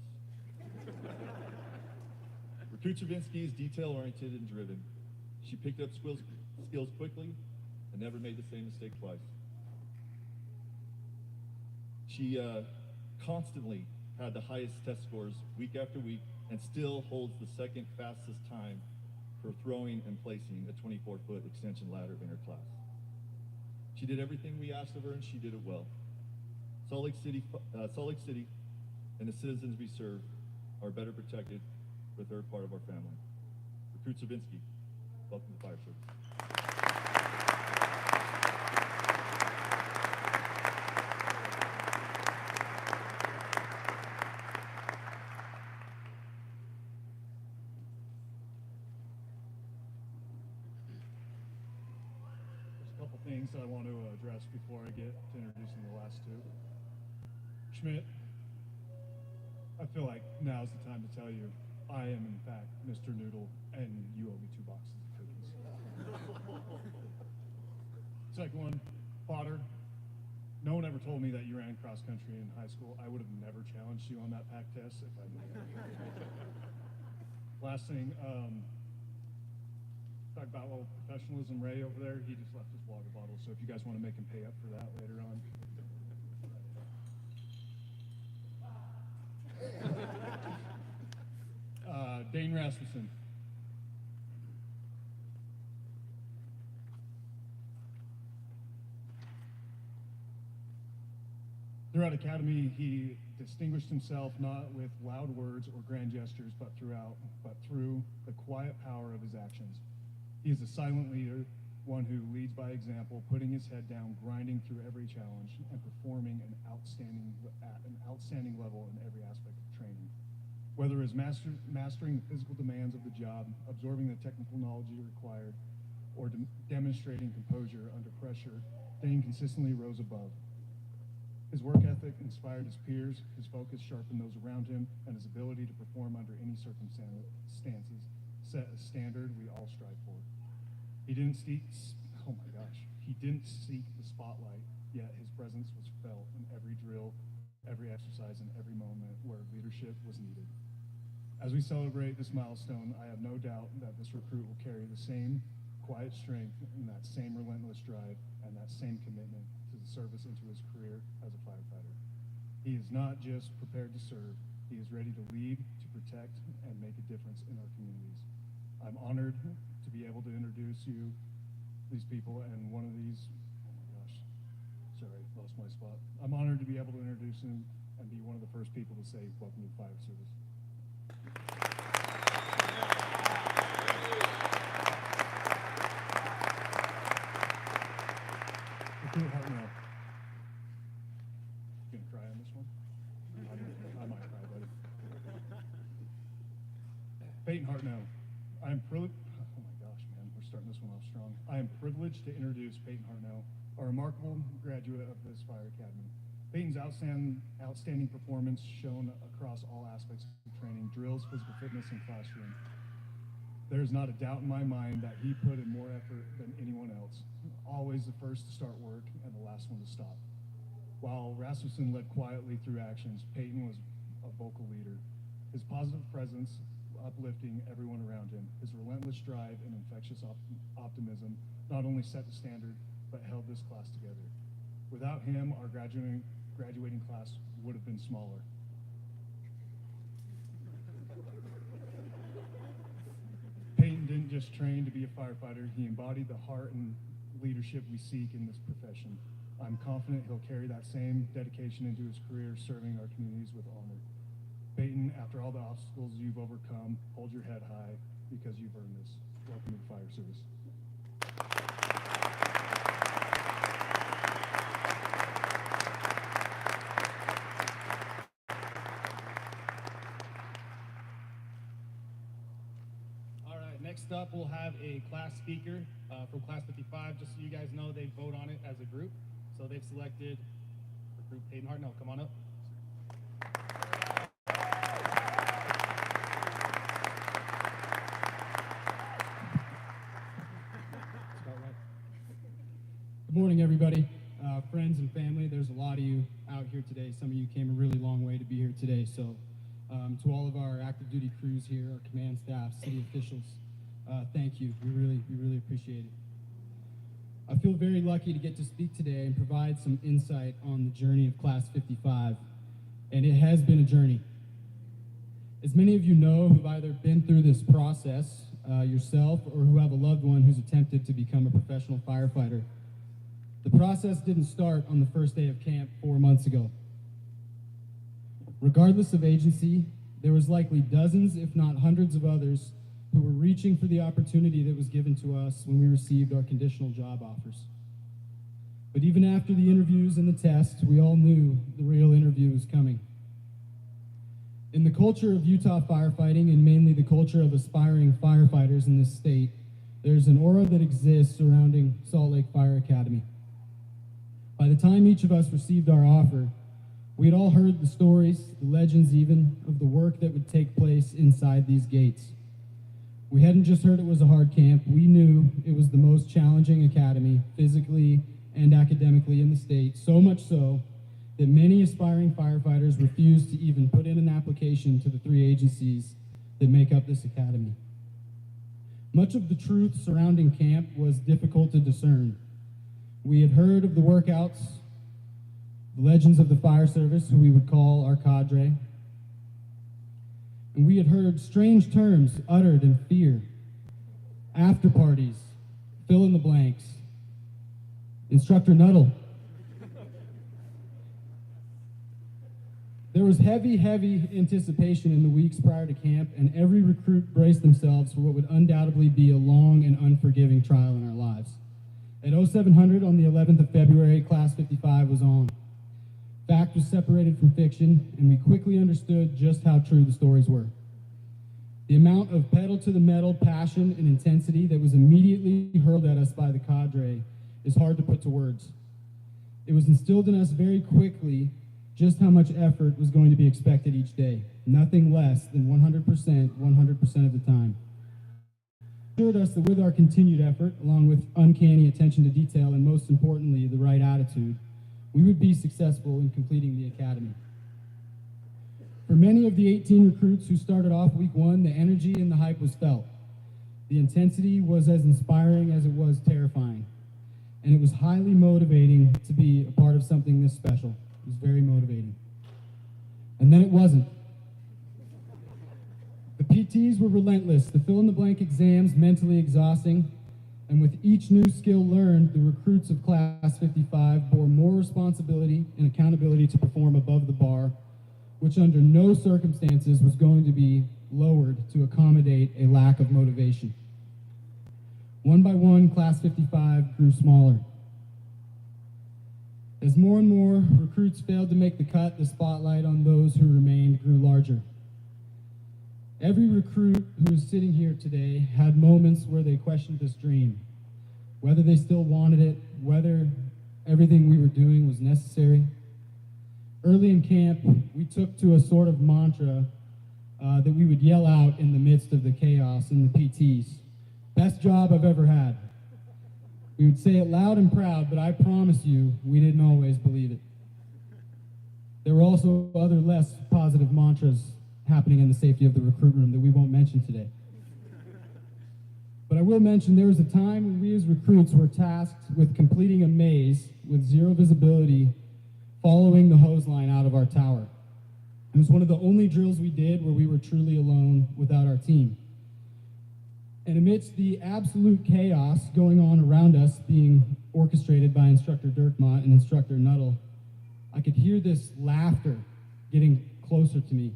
Recruit Savinsky is detail-oriented and driven. She picked up skills quickly and never made the same mistake twice. She constantly had the highest test scores week after week and still holds the 2nd fastest time for throwing and placing a 24-foot extension ladder in her class. She did everything we asked of her, and she did it well. Salt Lake City and the citizens we serve are better protected with her part of our family. Recruit Savinsky, welcome to Fire Service. Things that I want to address before I get to introducing the last 2. Schmidt, I feel like now's the time to tell you I am in fact Mr. Noodle and you owe me 2 boxes of cookies. Second one, Potter. No one ever told me that you ran cross country in high school. I would have never challenged you on that pack test if I knew that. Last thing, talk about professionalism. Ray over there, he just left his water bottle. So if you guys want to make him pay up for that later on. Dane Rasmussen. Throughout Academy, he distinguished himself not with loud words or grand gestures, but through the quiet power of his actions. He is a silent leader, one who leads by example, putting his head down, grinding through every challenge, and performing at an outstanding level in every aspect of training. Whether it's mastering the physical demands of the job, absorbing the technical knowledge required, or demonstrating composure under pressure, Dane consistently rose above. His work ethic inspired his peers, his focus sharpened those around him, and his ability to perform under any circumstances set a standard we all strive for. He didn't seek the spotlight, yet his presence was felt in every drill, every exercise, and every moment where leadership was needed. As we celebrate this milestone, I have no doubt that this recruit will carry the same quiet strength and that same relentless drive and that same commitment to the service into his career as a firefighter. He is not just prepared to serve, he is ready to lead, to protect, and make a difference in our communities. I'm honored to be able to introduce you, these people, and one of these, oh my gosh, sorry, lost my spot. I'm honored to be able to introduce him and be one of the first people to say, welcome to the fire service. Recruit Hartnell. You gonna cry on this one? I might cry, buddy. Peyton Hartnell. I'm privileged. Oh my gosh, man, we're starting this one off strong. I am privileged to introduce Peyton Hartnell, a remarkable graduate of this fire academy. Peyton's outstanding performance shown across all aspects of training, drills, physical fitness, and classroom. There is not a doubt in my mind that he put in more effort than anyone else, always the first to start work and the last one to stop. While Rasmussen led quietly through actions, Peyton was a vocal leader. His positive presence, uplifting everyone around him, his relentless drive and infectious optimism not only set the standard, but held this class together. Without him, our graduating class would have been smaller. Peyton didn't just train to be a firefighter, he embodied the heart and leadership we seek in this profession. I'm confident he'll carry that same dedication into his career, serving our communities with honor. Peyton, after all the obstacles you've overcome, hold your head high because you've earned this. Welcome to the fire service. All right, next up we'll have a class speaker from class 55. Just so you guys know, they vote on it as a group. So they've selected recruit Peyton Hartnell. Come on up. Good morning, everybody. Friends and family, there's a lot of you out here today. Some of you came a really long way to be here today. So to all of our active duty crews here, our command staff, city officials, thank you. We really appreciate it. I feel very lucky to get to speak today and provide some insight on the journey of Class 55. And it has been a journey. As many of you know who've either been through this process yourself or who have a loved one who's attempted to become a professional firefighter, the process didn't start on the first day of camp 4 months ago. Regardless of agency, there was likely dozens, if not hundreds of others who were reaching for the opportunity that was given to us when we received our conditional job offers. But even after the interviews and the test, we all knew the real interview was coming. In the culture of Utah firefighting, and mainly the culture of aspiring firefighters in this state, there's an aura that exists surrounding Salt Lake Fire Academy. By the time each of us received our offer, we had all heard the stories, the legends even, of the work that would take place inside these gates. We hadn't just heard it was a hard camp, we knew it was the most challenging academy, physically and academically in the state, so much so that many aspiring firefighters refused to even put in an application to the 3 agencies that make up this academy. Much of the truth surrounding camp was difficult to discern. We had heard of the workouts, the legends of the fire service, who we would call our cadre, and we had heard strange terms uttered in fear. After parties, fill in the blanks, Instructor Nuttall. There was heavy anticipation in the weeks prior to camp, and every recruit braced themselves for what would undoubtedly be a long and unforgiving trial in our lives. At 0700 on the 11th of February, Class 55 was on. Fact was separated from fiction, and we quickly understood just how true the stories were. The amount of pedal-to-the-metal passion and intensity that was immediately hurled at us by the cadre is hard to put to words. It was instilled in us very quickly just how much effort was going to be expected each day. Nothing less than 100% of the time. It assured us that with our continued effort, along with uncanny attention to detail, and most importantly, the right attitude, we would be successful in completing the academy. For many of the 18 recruits who started off week 1, the energy and the hype was felt. The intensity was as inspiring as it was terrifying. And it was highly motivating to be a part of something this special. It was very motivating. And then it wasn't. The PTs were relentless, the fill-in-the-blank exams mentally exhausting, and with each new skill learned, the recruits of Class 55 bore more responsibility and accountability to perform above the bar, which under no circumstances was going to be lowered to accommodate a lack of motivation. One by one, Class 55 grew smaller. As more and more recruits failed to make the cut, the spotlight on those who remained grew larger. Every recruit who is sitting here today had moments where they questioned this dream, whether they still wanted it, whether everything we were doing was necessary. Early in camp, we took to a sort of mantra that we would yell out in the midst of the chaos in the PTs. Best job I've ever had. We would say it loud and proud, but I promise you, we didn't always believe it. There were also other less positive mantras happening in the safety of the recruit room that we won't mention today. But I will mention there was a time when we as recruits were tasked with completing a maze with zero visibility following the hose line out of our tower. It was one of the only drills we did where we were truly alone without our team. And amidst the absolute chaos going on around us, being orchestrated by Instructor Dirkmott and Instructor Nuttall, I could hear this laughter getting closer to me.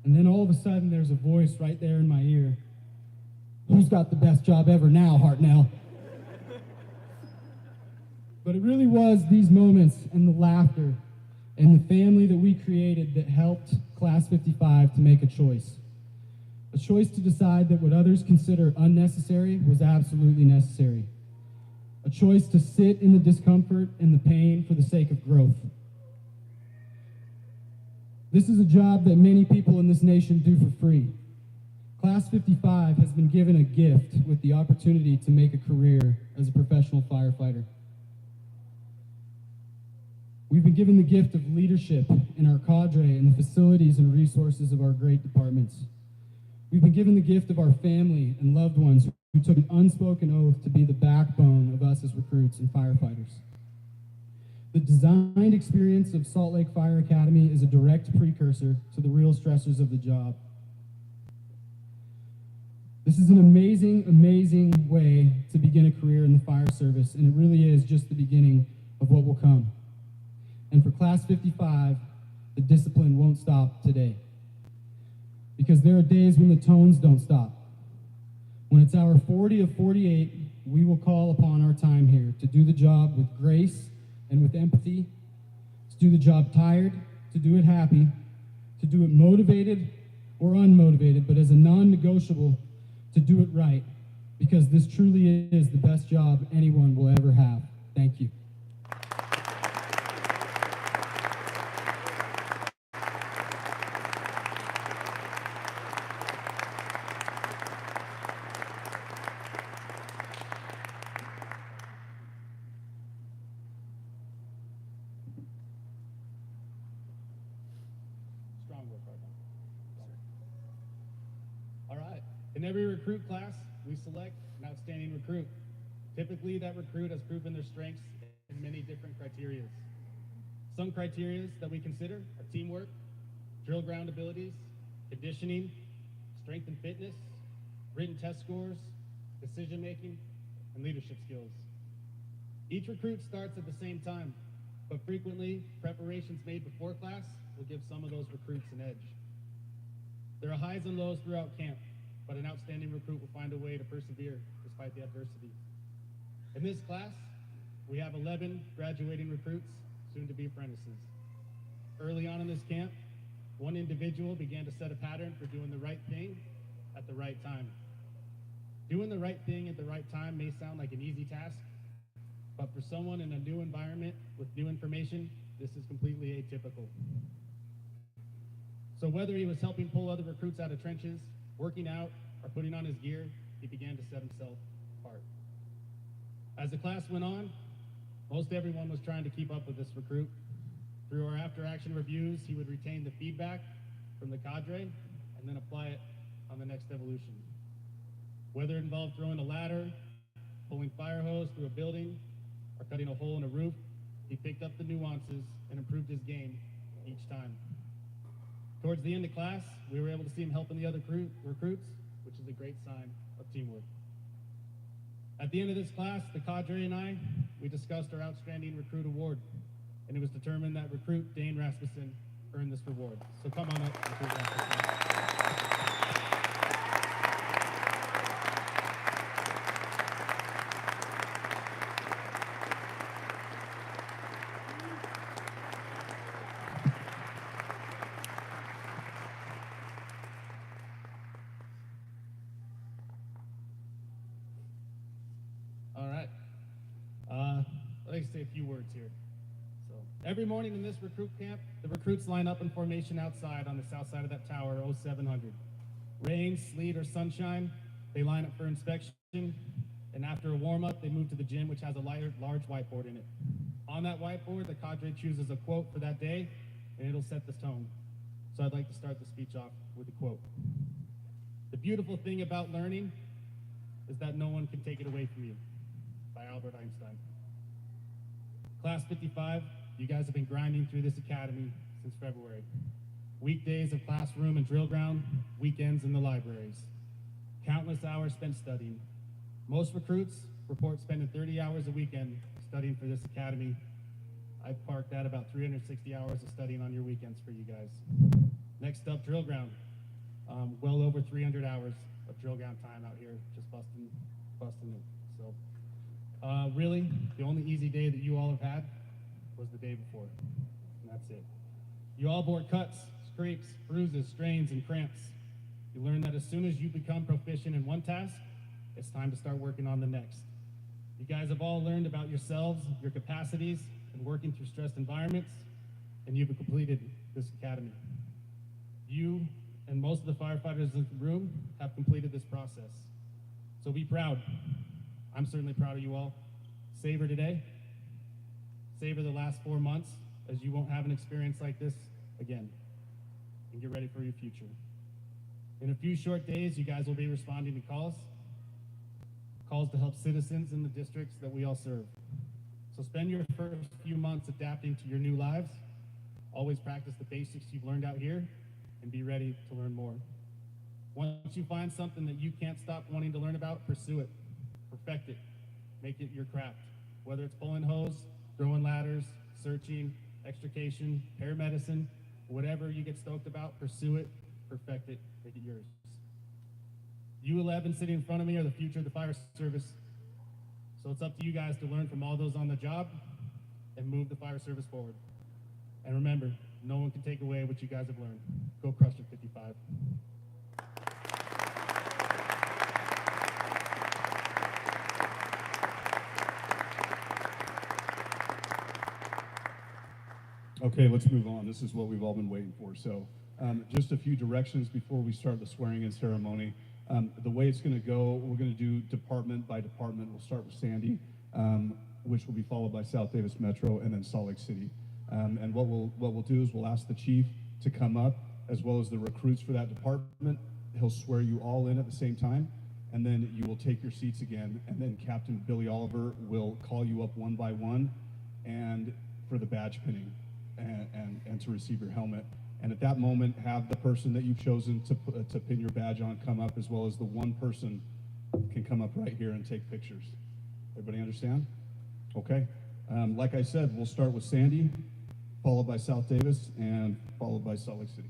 And then all of a sudden, there's a voice right there in my ear. Who's got the best job ever now, Hartnell? But it really was these moments and the laughter and the family that we created that helped Class 55 to make a choice. A choice to decide that what others consider unnecessary was absolutely necessary. A choice to sit in the discomfort and the pain for the sake of growth. This is a job that many people in this nation do for free. Class 55 has been given a gift with the opportunity to make a career as a professional firefighter. We've been given the gift of leadership in our cadre and the facilities and resources of our great departments. We've been given the gift of our family and loved ones who took an unspoken oath to be the backbone of us as recruits and firefighters. The designed experience of Salt Lake Fire Academy is a direct precursor to the real stressors of the job. This is an amazing, amazing way to begin a career in the fire service, and it really is just the beginning of what will come. And for Class 55, the discipline won't stop today. Because there are days when the tones don't stop. When it's hour 40 of 48, we will call upon our time here to do the job with grace and with empathy, to do the job tired, to do it happy, to do it motivated or unmotivated, but as a non-negotiable, to do it right, because this truly is the best job anyone will ever have. Thank you. scorecard now. All right. In every recruit class, we select an outstanding recruit. Typically, that recruit has proven their strengths in many different criteria. Some criteria that we consider are teamwork, drill ground abilities, conditioning, strength and fitness, written test scores, decision making, and leadership skills. Each recruit starts at the same time, but frequently preparations made before class will give some of those recruits an edge. There are highs and lows throughout camp, but an outstanding recruit will find a way to persevere despite the adversity. In this class, we have 11 graduating recruits, soon to be apprentices. Early on in this camp, one individual began to set a pattern for doing the right thing at the right time. Doing the right thing at the right time may sound like an easy task, but for someone in a new environment with new information, this is completely atypical. So whether he was helping pull other recruits out of trenches, working out, or putting on his gear, he began to set himself apart. As the class went on, most everyone was trying to keep up with this recruit. Through our after-action reviews, he would retain the feedback from the cadre and then apply it on the next evolution. Whether it involved throwing a ladder, pulling fire hose through a building, or cutting a hole in a roof, he picked up the nuances and improved his game each time. Towards the end of class, we were able to see him helping the other recruits, which is a great sign of teamwork. At the end of this class, the cadre and I, we discussed our Outstanding Recruit Award, and it was determined that recruit Dane Rasmussen earned this reward. So come on up, recruit Rasmussen. All right. I'd like to say a few words here. So every morning in this recruit camp, the recruits line up in formation outside on the south side of that tower, 0700. Rain, sleet, or sunshine, they line up for inspection, and after a warm-up, they move to the gym, which has a large whiteboard in it. On that whiteboard, the cadre chooses a quote for that day, and it'll set the tone. So I'd like to start the speech off with a quote. "The beautiful thing about learning is that no one can take it away from you," by Albert Einstein. Class 55, you guys have been grinding through this academy since February. Weekdays of classroom and drill ground, weekends in the libraries. Countless hours spent studying. Most recruits report spending 30 hours a weekend studying for this academy. I've parked at about 360 hours of studying on your weekends for you guys. Next up, drill ground. Well over 300 hours of drill ground time out here, just busting it. So, really, the only easy day that you all have had was the day before, and that's it. You all bore cuts, scrapes, bruises, strains, and cramps. You learn that as soon as you become proficient in one task, it's time to start working on the next. You guys have all learned about yourselves, your capacities, and working through stressed environments, and you've completed this academy. You and most of the firefighters in the room have completed this process. So be proud. I'm certainly proud of you all. Savor today. Savor the last 4 months, as you won't have an experience like this again. And get ready for your future. In a few short days, you guys will be responding to calls to help citizens in the districts that we all serve. So spend your first few months adapting to your new lives. Always practice the basics you've learned out here, and be ready to learn more. Once you find something that you can't stop wanting to learn about, pursue it, perfect it, make it your craft. Whether it's pulling hose, throwing ladders, searching, extrication, paramedicine, whatever you get stoked about, pursue it, perfect it, make it yours. You 11 sitting in front of me are the future of the fire service. So it's up to you guys to learn from all those on the job and move the fire service forward. And remember, no one can take away what you guys have learned. Go crush it, 55. Okay, let's move on. This is what we've all been waiting for. So just a few directions before we start the swearing-in ceremony. The way it's going to go, we're going to do department by department. We'll start with Sandy, which will be followed by South Davis Metro, and then Salt Lake City. And what we'll do is we'll ask the chief to come up as well as the recruits for that department. He'll swear you all in at the same time, and then you will take your seats again, and then Captain Billy Oliver will call you up one by one and for the badge pinning and to receive your helmet. And at that moment, have the person that you've chosen to pin your badge on come up, as well as the one person can come up right here and take pictures. Everybody understand? Okay. Like I said, we'll start with Sandy, followed by South Davis, and followed by Salt Lake City.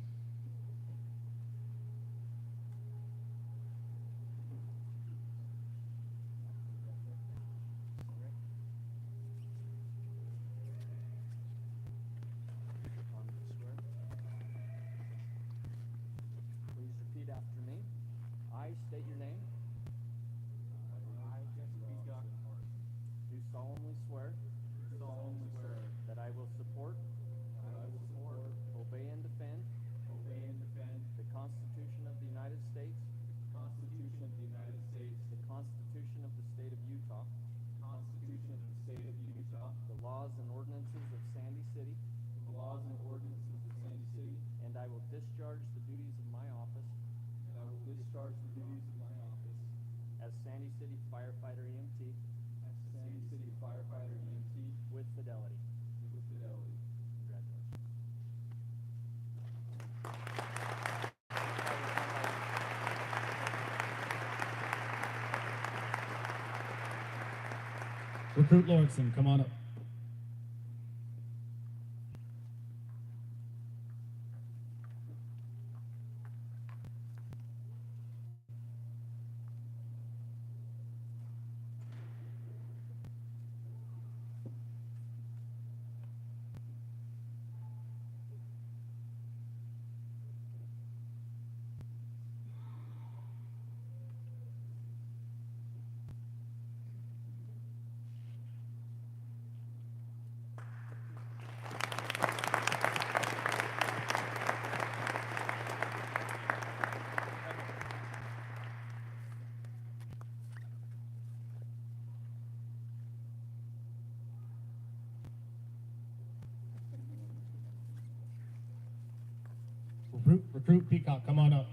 Please repeat after me. I state your name. I, Jesse Peacock, do solemnly swear that I will support, obey and defend the Constitution of the United States, the Constitution of the State of Utah, the laws and ordinances of Sandy City, and I will discharge the duties of my office as Sandy City firefighter EMT with fidelity. Congratulations. Recruit Lawrenson, come on up. Recruit Peacock, come on up.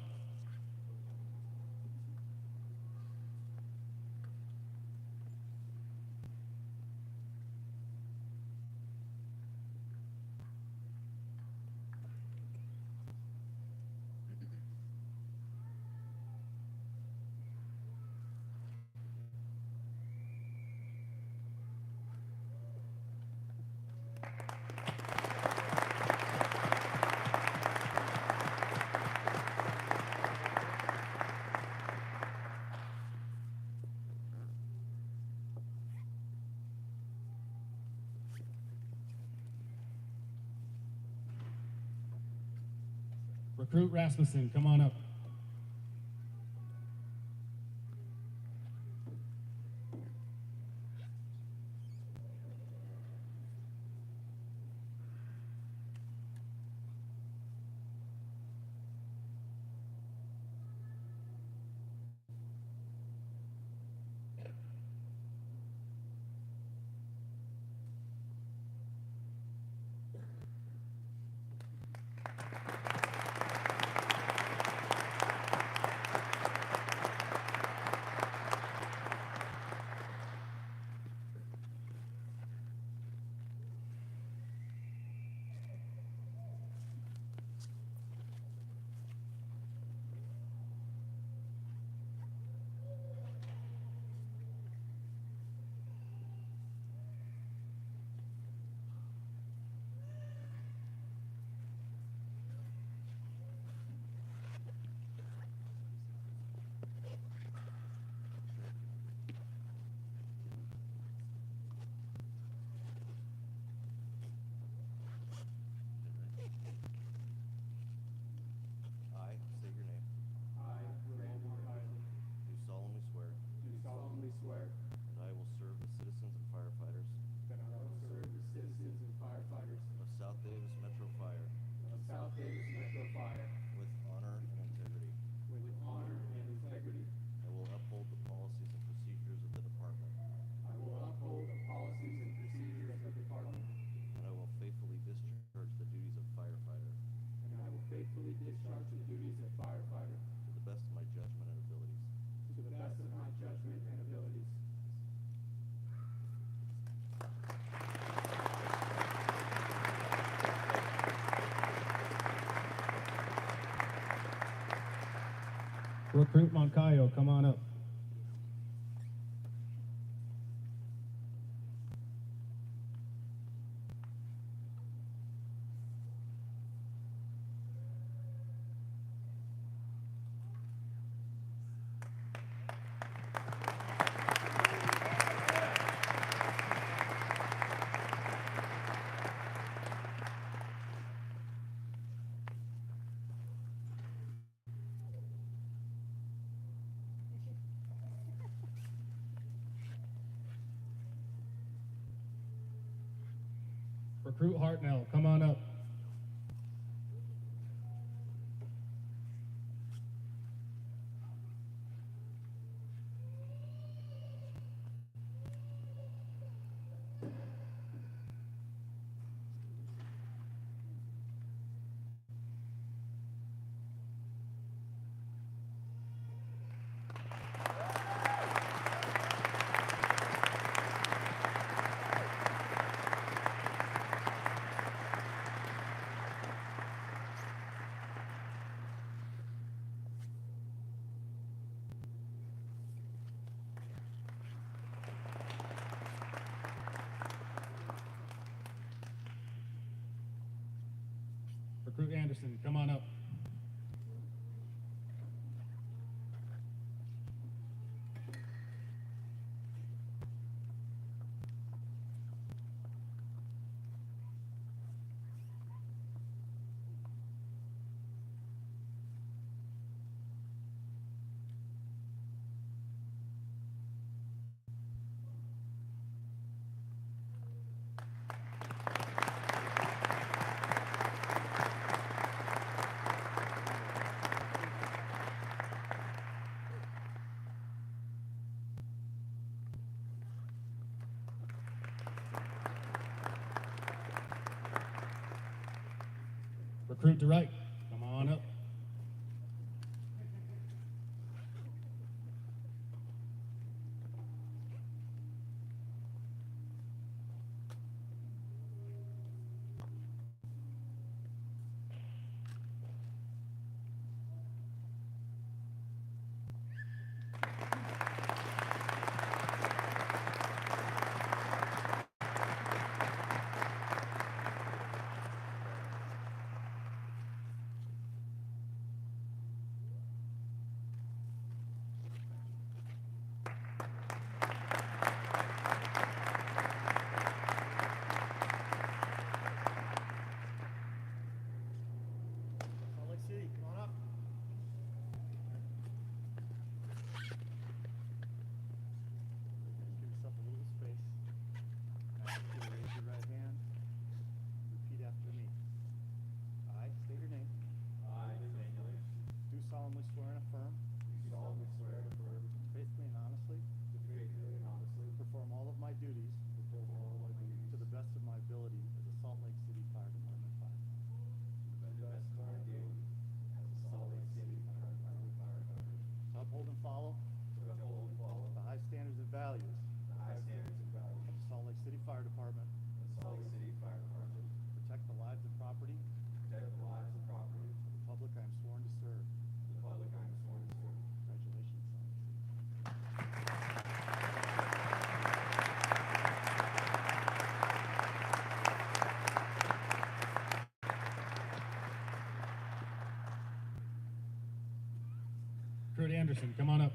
Recruit Rasmussen, come on up. Recruit Moncayo, come on up. Recruit Hartnell, come on up. Recruit Anderson, come on up. Recruit Dwight, come on up. Salt Lake City, come on up. Give yourself a little space. I ask you to raise your right hand. Repeat after me. I state your name. I, Daniel H. Do solemnly swear and affirm. Do solemnly swear and affirm Faithfully and honestly. to faithfully and honestly Perform all of my duties. perform all of my duties To the best of my ability as a Salt Lake City Fire Department firefighter. to the best of my ability as a Salt Lake City Fire Department firefighter. To uphold and follow To uphold and follow the high standards and values the high standards and values of the Salt Lake City Fire Department. of the Salt Lake City Fire Department. Protect the lives and property Protect the lives and property of the public I am sworn to serve. of the public I am sworn to serve. Congratulations, Salt Lake City. Recruit Anderson, come on up.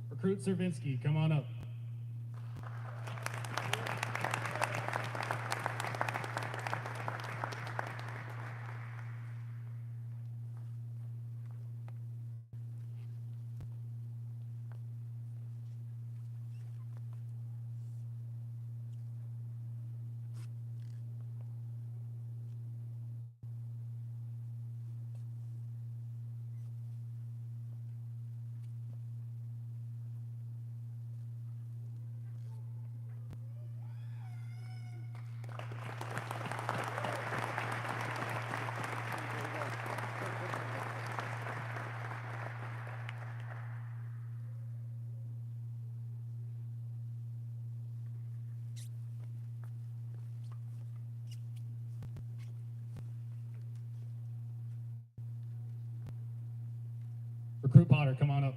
Recruit Servinsky, come on up. Recruit Potter, come on up.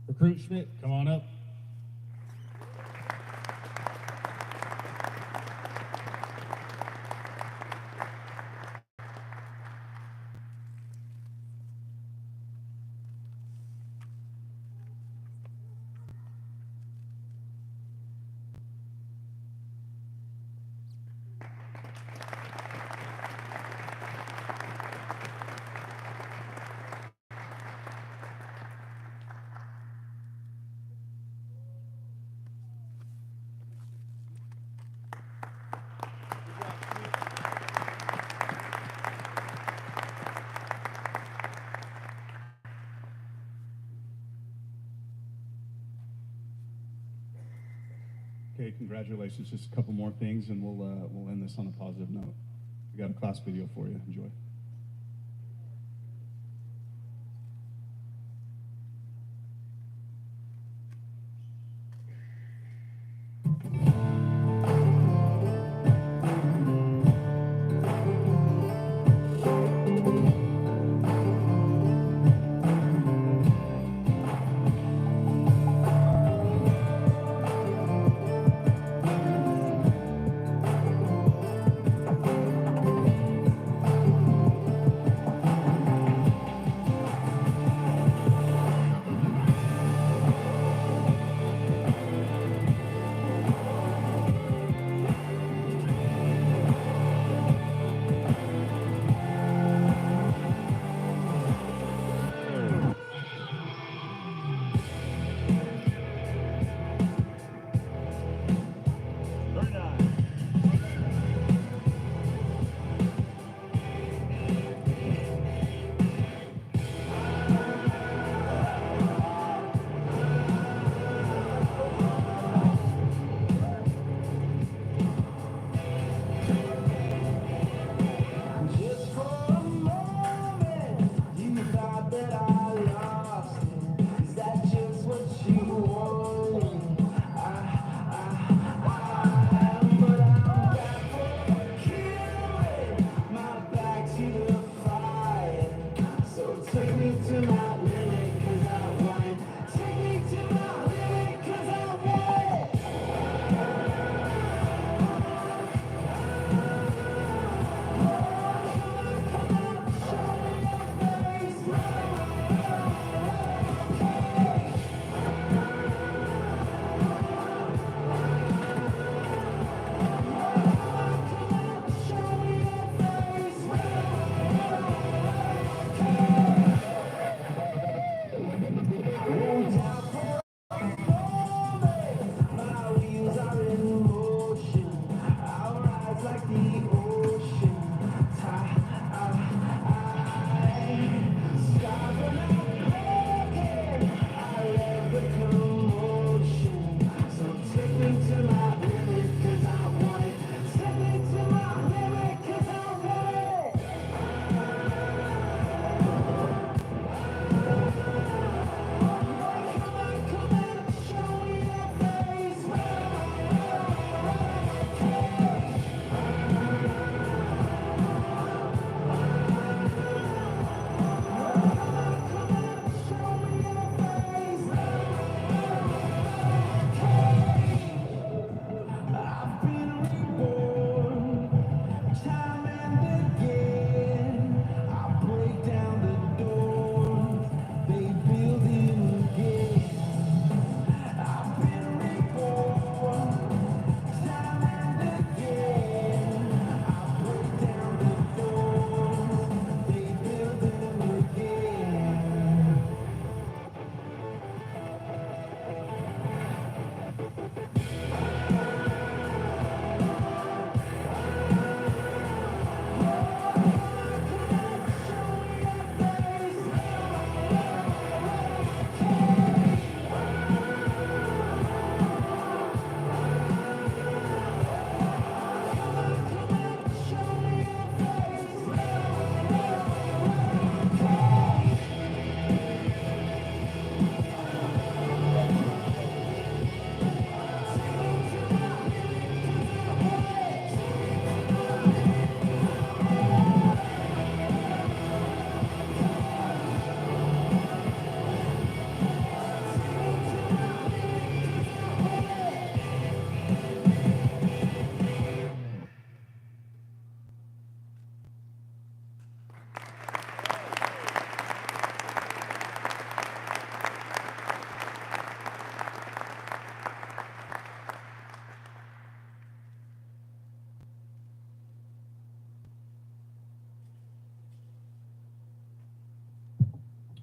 Recruit Schmidt, come on up. Okay, congratulations. Just a couple more things, and we'll end this on a positive note. We got a class video for you. Enjoy.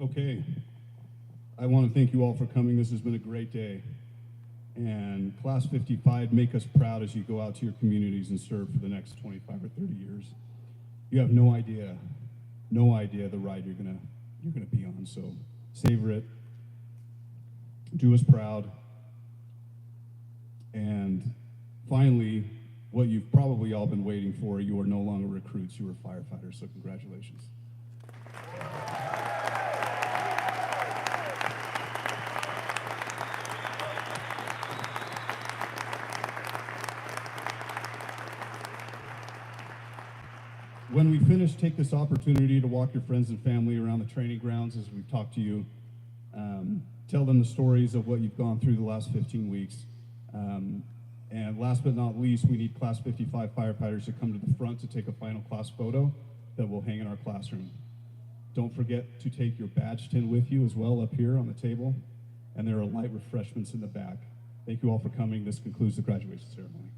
Okay. I want to thank you all for coming. This has been a great day. And Class 55, make us proud as you go out to your communities and serve for the next 25 or 30 years. You have no idea the ride you're gonna be on. So savor it. Do us proud. And finally, what you've probably all been waiting for, you are no longer recruits, you are firefighters. So congratulations. When we finish, take this opportunity to walk your friends and family around the training grounds as we've talked to you. Tell them the stories of what you've gone through the last 15 weeks. And last but not least, we need Class 55 firefighters to come to the front to take a final class photo that we'll hang in our classroom. Don't forget to take your badge tin with you as well up here on the table. And there are light refreshments in the back. Thank you all for coming. This concludes the graduation ceremony.